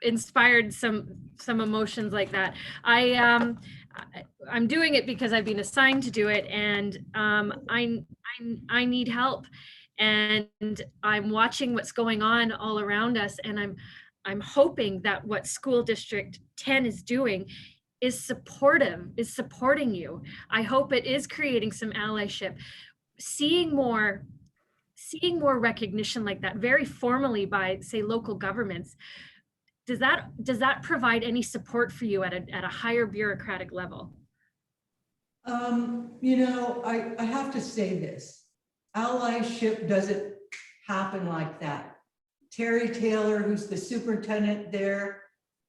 inspired some emotions like that. I'm doing it because I've been assigned to do it, and I need help, and I'm watching what's going on all around us, and I'm hoping that what School District 10 is doing is supporting you. I hope it is creating some allyship, seeing more recognition like that very formally by, say, local governments. Does that provide any support for you at a higher bureaucratic level? You know, I have to say this, allyship doesn't happen like that. Terry Taylor, who's the superintendent there,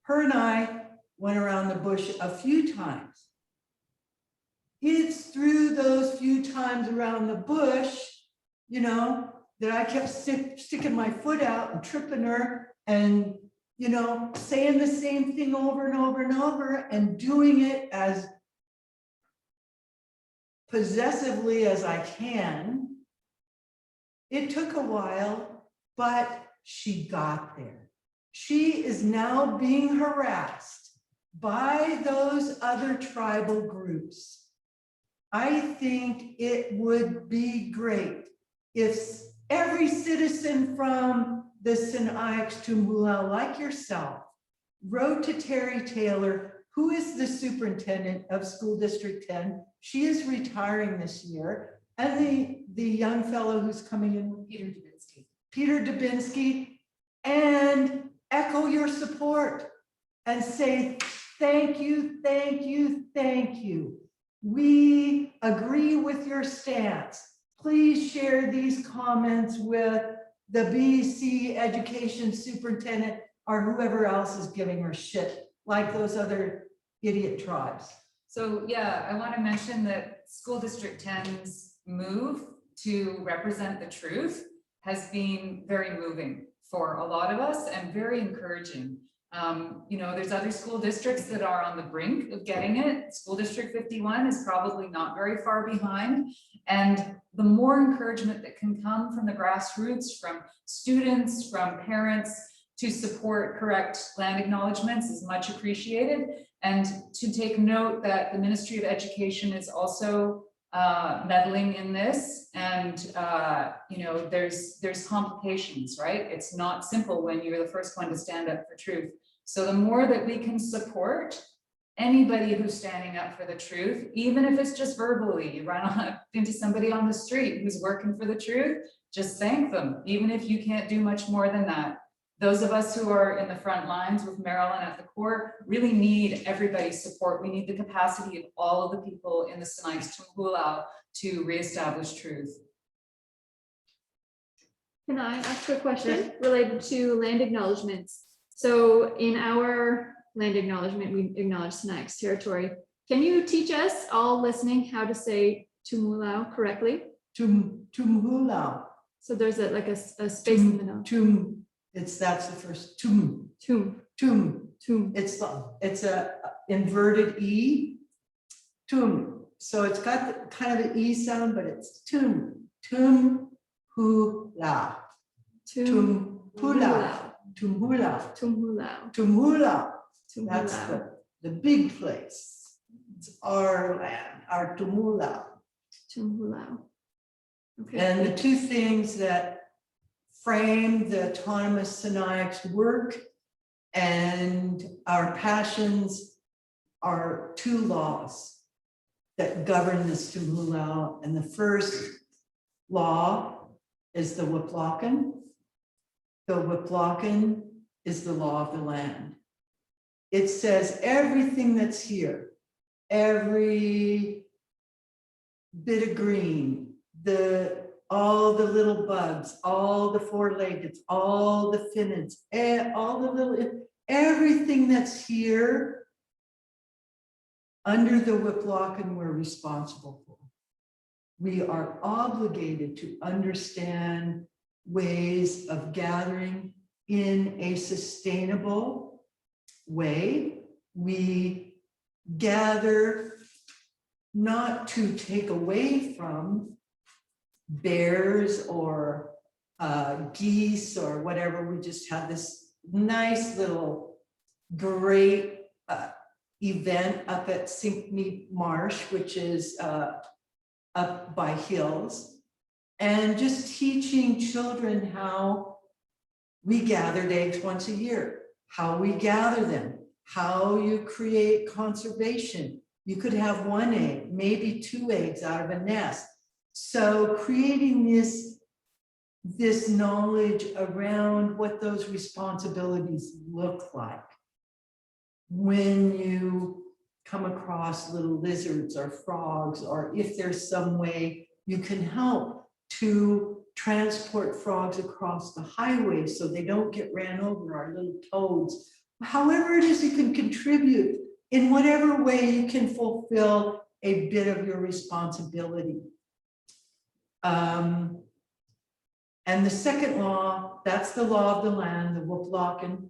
her and I went around the bush a few times. It's through those few times around the bush, you know, that I kept sticking my foot out and tripping her and, you know, saying the same thing over and over and over and doing it as possessively as I can. It took a while, but she got there. She is now being harassed by those other tribal groups. I think it would be great if every citizen from the Sinixt to Moolau, like yourself, wrote to Terry Taylor, who is the superintendent of School District 10. She is retiring this year. And the young fellow who's coming in, Peter Dubinsky, and echo your support and say, thank you, thank you, thank you. We agree with your stance. Please share these comments with the BC education superintendent or whoever else is giving her shit, like those other idiot tribes. So yeah, I want to mention that School District 10's move to represent the truth has been very moving for a lot of us and very encouraging. You know, there's other school districts that are on the brink of getting it. School District 51 is probably not very far behind. And the more encouragement that can come from the grassroots, from students, from parents, to support correct land acknowledgements is much appreciated. And to take note that the Ministry of Education is also meddling in this, and you know, there's complications, right? It's not simple when you're the first one to stand up for truth. So the more that we can support anybody who's standing up for the truth, even if it's just verbally, you run into somebody on the street who's working for the truth, just thank them, even if you can't do much more than that. Those of us who are in the front lines with Marilyn at the core really need everybody's support. We need the capacity of all of the people in the Sinixt to reestablish truth. Can I ask a question related to land acknowledgements? So in our land acknowledgement, we acknowledge Sinixt territory. Can you teach us all listening how to say Tumulau correctly? Tumhulau. So there's like a space in the middle. That's the first tum. It's a inverted E. Tum. So it's got the, kind of an E sound, but it's tum. Tumhula. Tumhula. That's the big place. It's our land, our Tumhula. Okay. And the two things that frame the autonomous Sinixt work and our passions are two laws that govern this Tumhula. And the first law is the Wiplocken. The Wiplocken is the law of the land. It says everything that's here, every bit of green, all the little bugs, all the four-leggeds, all the finnids, all the little, everything that's here under the Wiplocken we're responsible for. We are obligated to understand ways of gathering in a sustainable way. We gather not to take away from bears or geese or whatever. We just had this nice little great event up at Sinkney Marsh, which is up by hills, and just teaching children how we gathered eggs once a year, how we gather them, how you create conservation. You could have one egg, maybe two eggs out of a nest. So creating this knowledge around what those responsibilities look like when you come across little lizards or frogs, or if there's some way you can help to transport frogs across the highway so they don't get ran over, our little toads. However it is you can contribute in whatever way you can fulfill a bit of your responsibility. And the second law, that's the law of the land, the Wiplocken.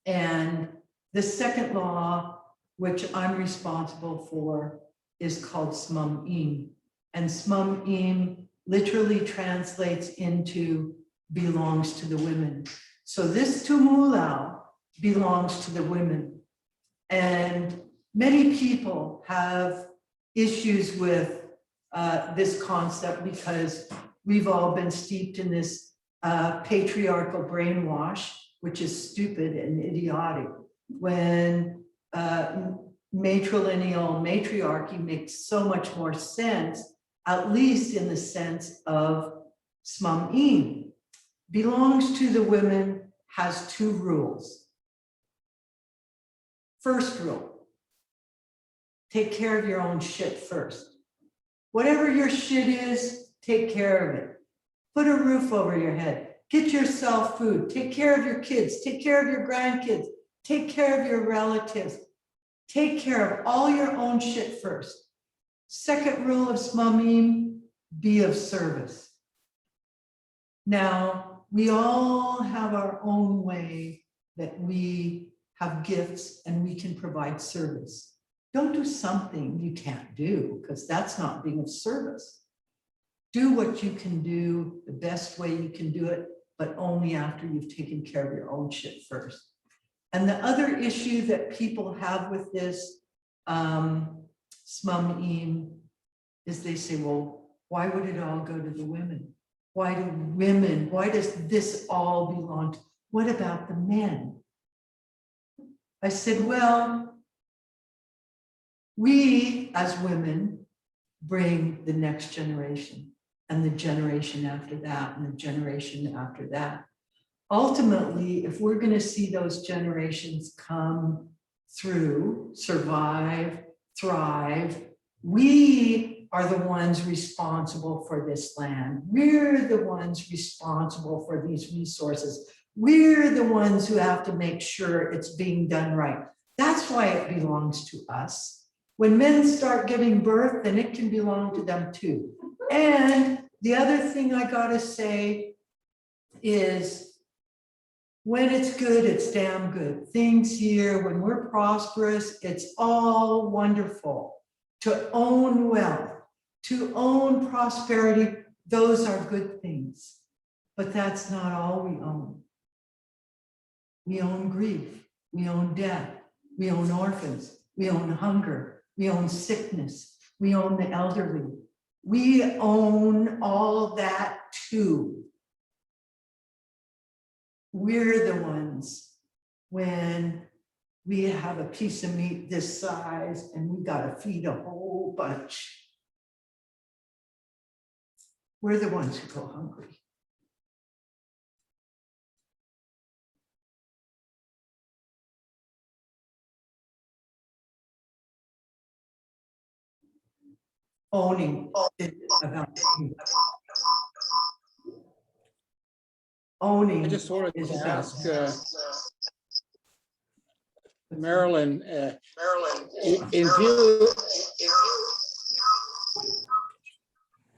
And the second law, which I'm responsible for, is called Smum. And Smum literally translates into belongs to the women. So this Tumhula belongs to the women. And many people have issues with this concept because we've all been steeped in this patriarchal brainwash, which is stupid and idiotic. When matrilineal matriarchy makes so much more sense, at least in the sense of Smum. Belongs to the women has two rules. First rule, take care of your own shit first. Whatever your shit is, take care of it. Put a roof over your head. Get yourself food. Take care of your kids. Take care of your grandkids. Take care of your relatives. Take care of all your own shit first. Second rule of Smum, be of service. Now, we all have our own way that we have gifts and we can provide service. Don't do something you can't do, because that's not being of service. Do what you can do the best way you can do it, but only after you've taken care of your own shit first. And the other issue that people have with this smum is they say, well, why would it all go to the women? Why does this all belong to, what about the men? I said, well, we as women bring the next generation and the generation after that and the generation after that. Ultimately, if we're going to see those generations come through, survive, thrive, we are the ones responsible for this land. We're the ones responsible for these resources. We're the ones who have to make sure it's being done right. That's why it belongs to us. When men start giving birth, then it can belong to them too. And the other thing I gotta say is, when it's good, it's damn good. Things here, when we're prosperous, it's all wonderful. To own wealth, to own prosperity, those are good things. But that's not all we own. We own grief, we own death, we own orphans, we own hunger, we own sickness, we own the elderly. We own all that too. We're the ones when we have a piece of meat this size and we gotta feed a whole bunch. We're the ones who go hungry. Owning is about owning. I just wanted is to about ask Marilyn,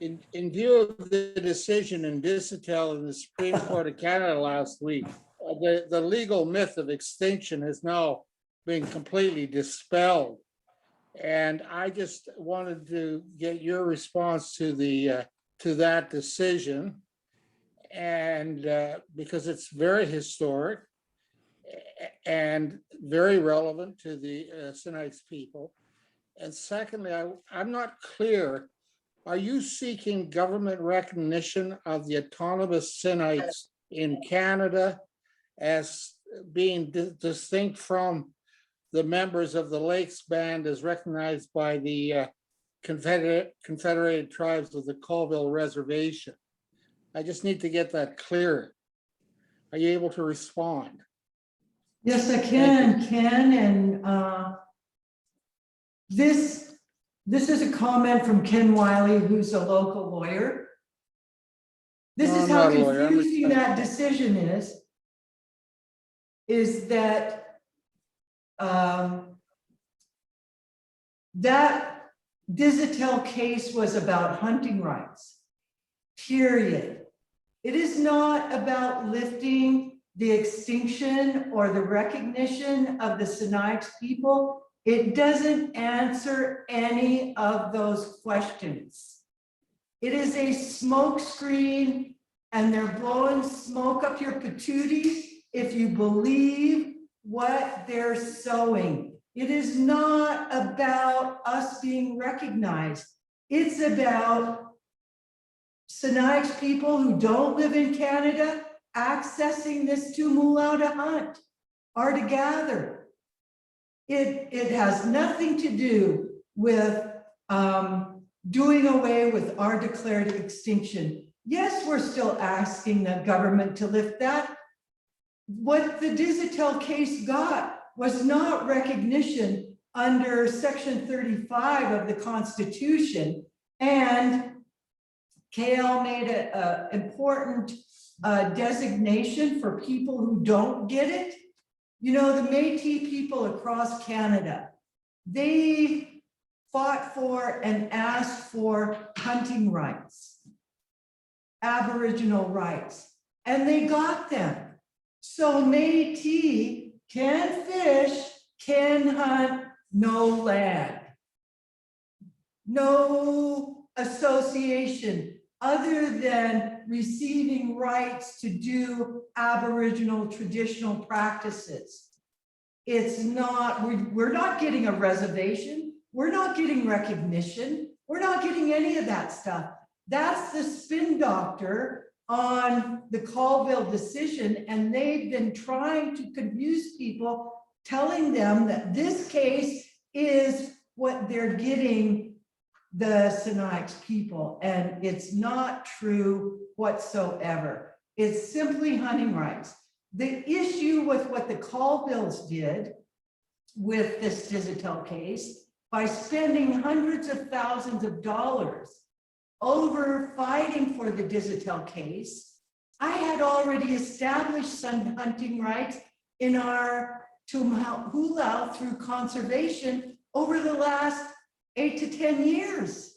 in view of the decision in Digital in the Supreme Court of Canada last week, the legal myth of extinction has now been completely dispelled. And I just wanted to get your response to that decision, and because it's very historic and very relevant to the Sinixt people. And secondly, I'm not clear, are you seeking government recognition of the autonomous Sinixt in Canada as being distinct from the members of the Lakes Band as recognized by the Confederated Tribes of the Colville Reservation? I just need to get that clear. Are you able to respond? Yes, I can, Ken, and this is a comment from Ken Wiley, who's a local lawyer. This No, is I'm how not a lawyer. confusing that decision is that that Digital case was about hunting rights, period. It is not about lifting the extinction or the recognition of the Sinixt people. It doesn't answer any of those questions. It is a smoke screen, and they're blowing smoke up your patooties if you believe what they're sowing. It is not about us being recognized. It's about Sinixt people who don't live in Canada accessing this tumula to hunt or to gather. It has nothing to do with doing away with our declared extinction. Yes, we're still asking the government to lift that. What the Digital case got was not recognition under Section 35 of the Constitution, and KL made an important designation for people who don't get it. You know, the Métis people across Canada, they fought for and asked for hunting rights, Aboriginal rights, and they got them. So Métis can fish, can hunt, no land, no association. other than receiving rights to do Aboriginal traditional practices. It's not, we're not getting a reservation. We're not getting recognition. We're not getting any of that stuff. That's the spin doctor on the Colville decision. And they've been trying to confuse people, telling them that this case is what they're getting the Sinixt people. And it's not true whatsoever. It's simply hunting rights. The issue with what the Colvilles did with this Digital case, by spending hundreds of thousands of dollars over fighting for the Digital case, I had already established some hunting rights in our Tumhula through conservation over the last 8 to 10 years.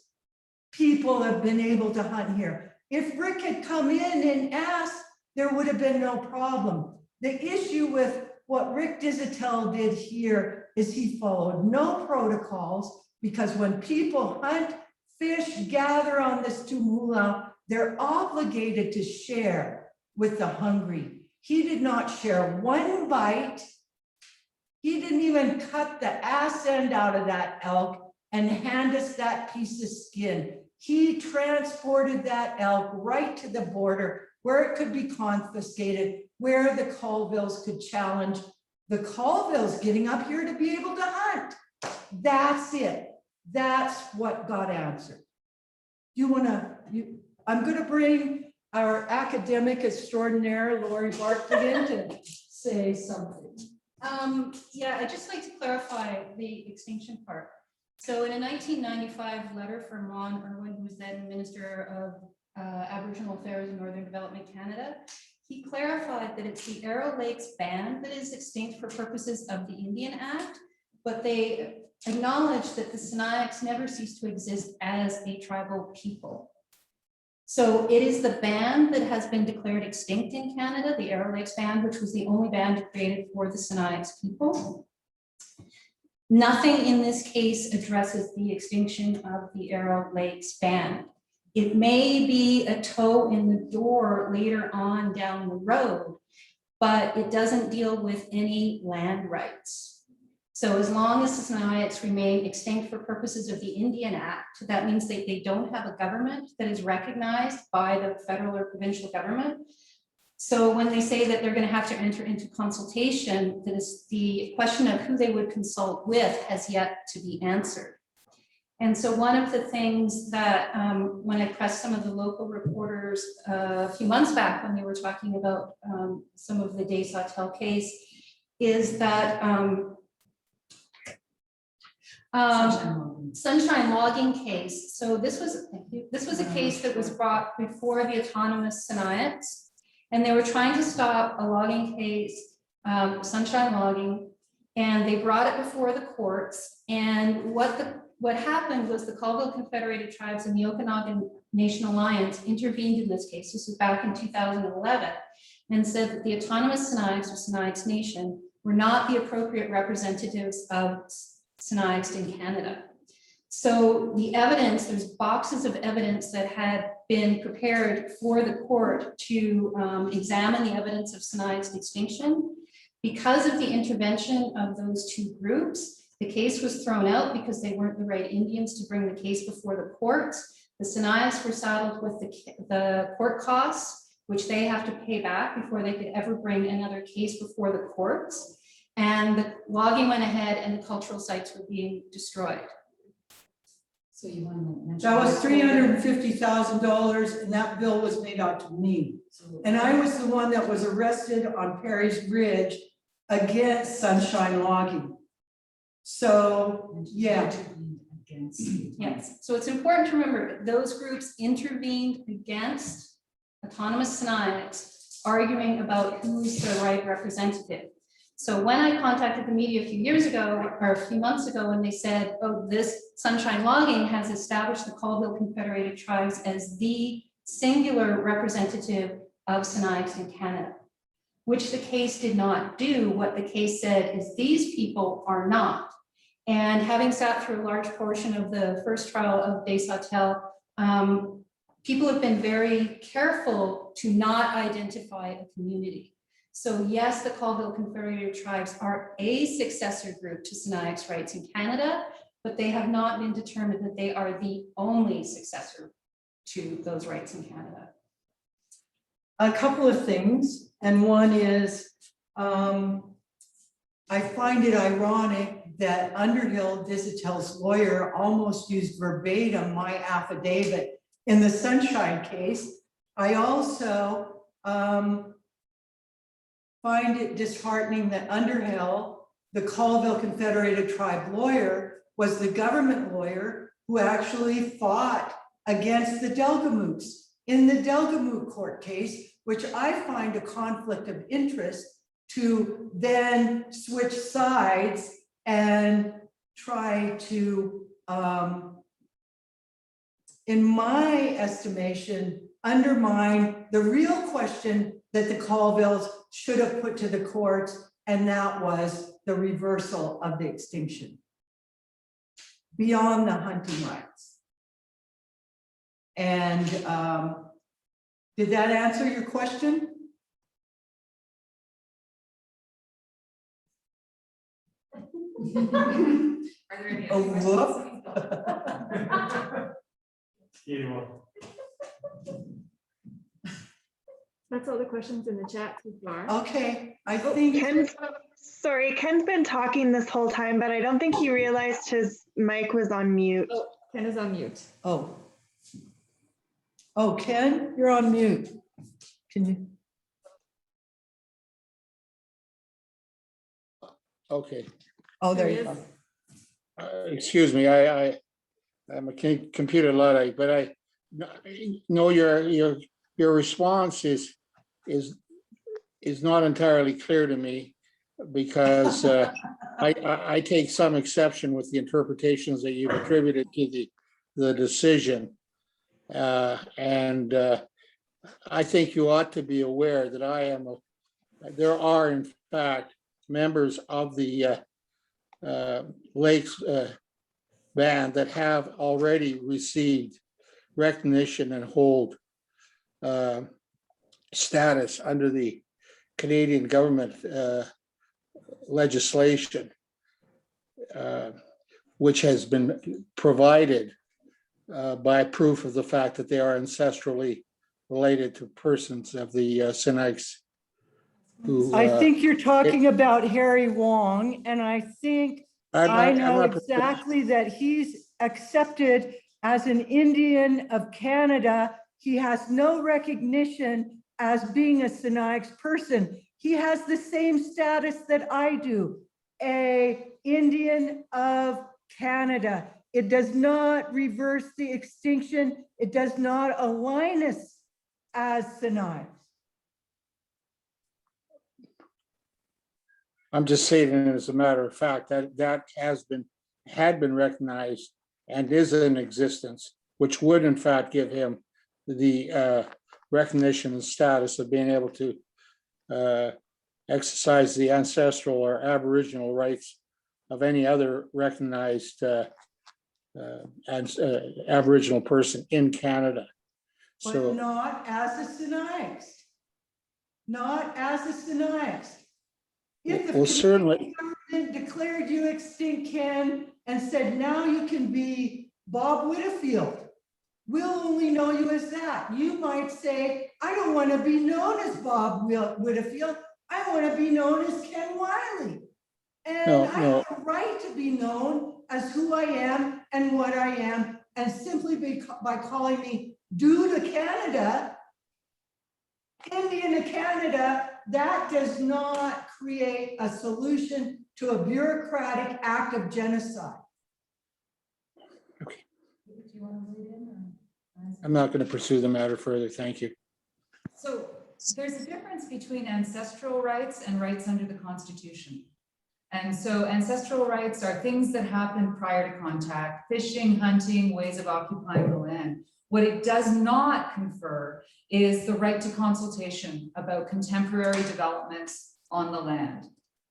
People have been able to hunt here. If Rick had come in and asked, there would have been no problem. The issue with what Rick Digital did here is he followed no protocols, because when people hunt, fish, gather on this Tumhula, they're obligated to share with the hungry. He did not share one bite. He didn't even cut the ass end out of that elk and hand us that piece of skin. He transported that elk right to the border where it could be confiscated, where the Colvilles could challenge the Colvilles getting up here to be able to hunt. That's it. That's what got answered. I'm going to bring our academic extraordinaire, Lori Bartlett, in to say something. Yeah, I'd just like to clarify the extinction part. So in a 1995 letter from Ron Irwin, who was then Minister of Aboriginal Affairs and Northern Development Canada, he clarified that it's the Arrow Lakes band that is extinct for purposes of the Indian Act, but they acknowledged that the Sinixt never ceased to exist as a tribal people. So it is the band that has been declared extinct in Canada, the Arrow Lakes band, which was the only band created for the Sinixt people. Nothing in this case addresses the extinction of the Arrow Lakes band. It may be a toe in the door later on down the road, but it doesn't deal with any land rights. So as long as the Sinixt remain extinct for purposes of the Indian Act, that means that they don't have a government that is recognized by the federal or provincial government. So when they say that they're going to have to enter into consultation, the question of who they would consult with has yet to be answered. And so one of the things that when I pressed some of the local reporters a few months back when they were talking about some of the Des Sautel case is that sunshine logging case. So this was a case that was brought before the autonomous Sinixt, and they were trying to stop a logging case, sunshine logging, and they brought it before the courts. And what happened was the Colville Confederated Tribes and the Okanagan Nation Alliance intervened in this case. This was back in 2011, and said that the autonomous Sinixt or Sinixt Nation were not the appropriate representatives of Sinixt in Canada. So the evidence, there's boxes of evidence that had been prepared for the court to examine the evidence of Sinixt extinction. Because of the intervention of those two groups, the case was thrown out because they weren't the right Indians to bring the case before the courts. The Sinixt were saddled with the court costs, which they have to pay back before they could ever bring another case before the courts. And the logging went ahead and the cultural sites were being destroyed. So you want to mention That was $350,000, and that bill was made out to me. And I was the one that was arrested on Perry's Ridge against sunshine logging. So, yeah. Yes, so it's important to remember that those groups intervened against autonomous Sinixt, arguing about who's the right representative. So when I contacted the media a few years ago, or a few months ago, and they said, oh, this sunshine logging has established the Colville Confederated Tribes as the singular representative of Sinixt in Canada, which the case did not do. What the case said is these people are not. And having sat through a large portion of the first trial of Des Sautel, people have been very careful to not identify a community. So yes, the Colville Confederated Tribes are a successor group to Sinixt rights in Canada, but they have not been determined that they are the only successor to those rights in Canada. A couple of things, and one is, I find it ironic that Underhill Visitel's lawyer almost used verbatim my affidavit in the Sunshine case. I also find it disheartening that Underhill, the Colville Confederated Tribe lawyer, was the government lawyer who actually fought against the Delgamoots in the Delgamoot court case, which I find a conflict of interest to then switch sides and try to, in my estimation, undermine the real question that the Colvilles should have put to the courts, and that was the reversal of the extinction beyond the hunting rights. And did that answer your question? Are there any Oh, other questions? That's all the questions in the chat so far. Okay, I think. Ken's been talking this whole time, but I don't think he realized his mic was on mute. Oh, Ken is on mute. Oh. Oh, Ken, you're on mute. Can you? Okay. Oh, there There he you is. go. Excuse me, I'm a computer Luddite, but I know your response is not entirely clear to me, because I take some exception with the interpretations that you've attributed to the decision. And I think you ought to be aware that there are in fact members of the Lakes band that have already received recognition and hold status under the Canadian government legislation, which has been provided by proof of the fact that they are ancestrally related to persons of the Sinixt. I think you're talking about Harry Wong, and I think I know exactly that he's accepted as an Indian of Canada. He has no recognition as being a Sinixt person. He has the same status that I do, an Indian of Canada. It does not reverse the extinction. It does not align us as Sinixt. I'm just saying, as a matter of fact, that had been recognized and is in existence, which would in fact give him the recognition and status of being able to exercise the ancestral or aboriginal rights of any other recognized aboriginal person in Canada. But So not as a Sinixt. Not as a Sinixt. If the well, certainly government declared you extinct, Ken, and said, now you can be Bob Whitfield, we'll only know you as that. You might say, I don't want to be known as Bob Whitfield. I want to be known as Ken Wiley. And I have a right to be known as who I am and what I am. And simply by calling me due to Canada, Indian to Canada, that does not create a solution to a bureaucratic act of genocide. Okay. I'm not going to pursue the matter further. Thank you. So there's a difference between ancestral rights and rights under the Constitution. And so ancestral rights are things that happen prior to contact, fishing, hunting, ways of occupying the land. What it does not confer is the right to consultation about contemporary developments on the land.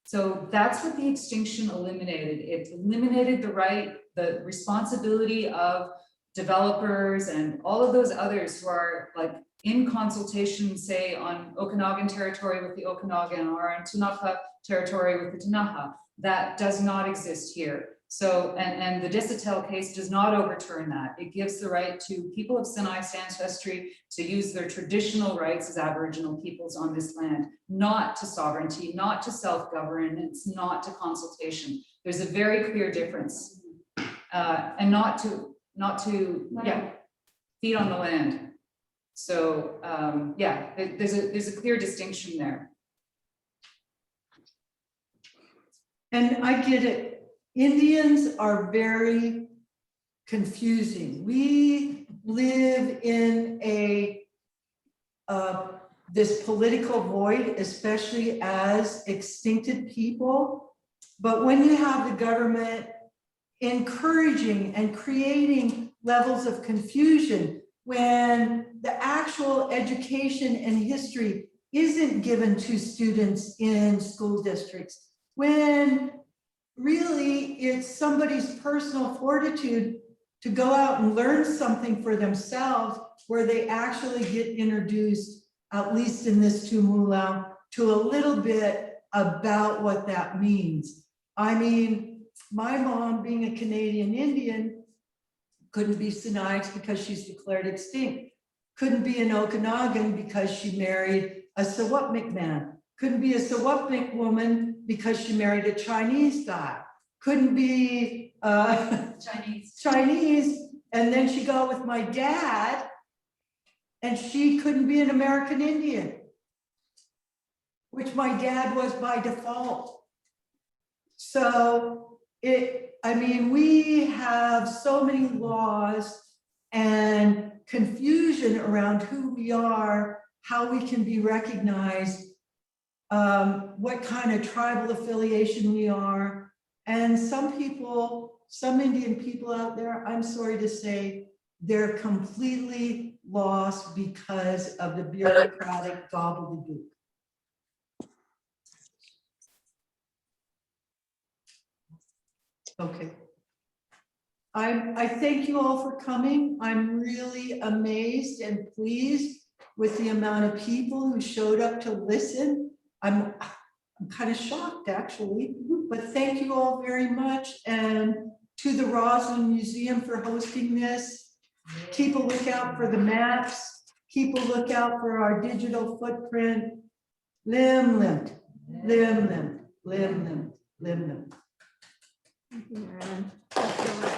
So that's what the extinction eliminated. It eliminated the right, the responsibility of developers and all of those others who are like in consultation, say on Okanagan territory with the Okanagan or on Tunaha territory with the Tunaha. That does not exist here. So, and the Disatel case does not overturn that. It gives the right to people of Sinixt ancestry to use their traditional rights as Aboriginal peoples on this land, not to sovereignty, not to self-governance, not to consultation. There's a very clear difference, and not to feed on the land. So yeah, there's a clear distinction there. And I get it. Indians are very confusing. We live in this political void, especially as extincted people. But when you have the government encouraging and creating levels of confusion, when the actual education and history isn't given to students in school districts, when really it's somebody's personal fortitude to go out and learn something for themselves, where they actually get introduced, at least in this Tumulau, to a little bit about what that means. I mean, my mom, being a Canadian Indian, couldn't be Sinixt because she's declared extinct. Couldn't be an Okanagan because she married a Sawatmik man. Couldn't be a Sawatmik woman because she married a Chinese guy. Couldn't be Chinese, and then she got with my dad, and she couldn't be an American Indian, which my dad was by default. So I mean, we have so many laws and confusion around who we are, how we can be recognized, what kind of tribal affiliation we are. And some people, some Indian people out there, I'm sorry to say, they're completely lost because of the bureaucratic gobbledygook. Okay. I thank you all for coming. I'm really amazed and pleased with the amount of people who showed up to listen. I'm kind of shocked, actually, but thank you all very much. And to the Rossland Museum for hosting this. Keep a lookout for the maps. Keep a lookout for our digital footprint. Lim, lim, lim, lim, lim, lim, lim, lim. Thank you, Marilyn.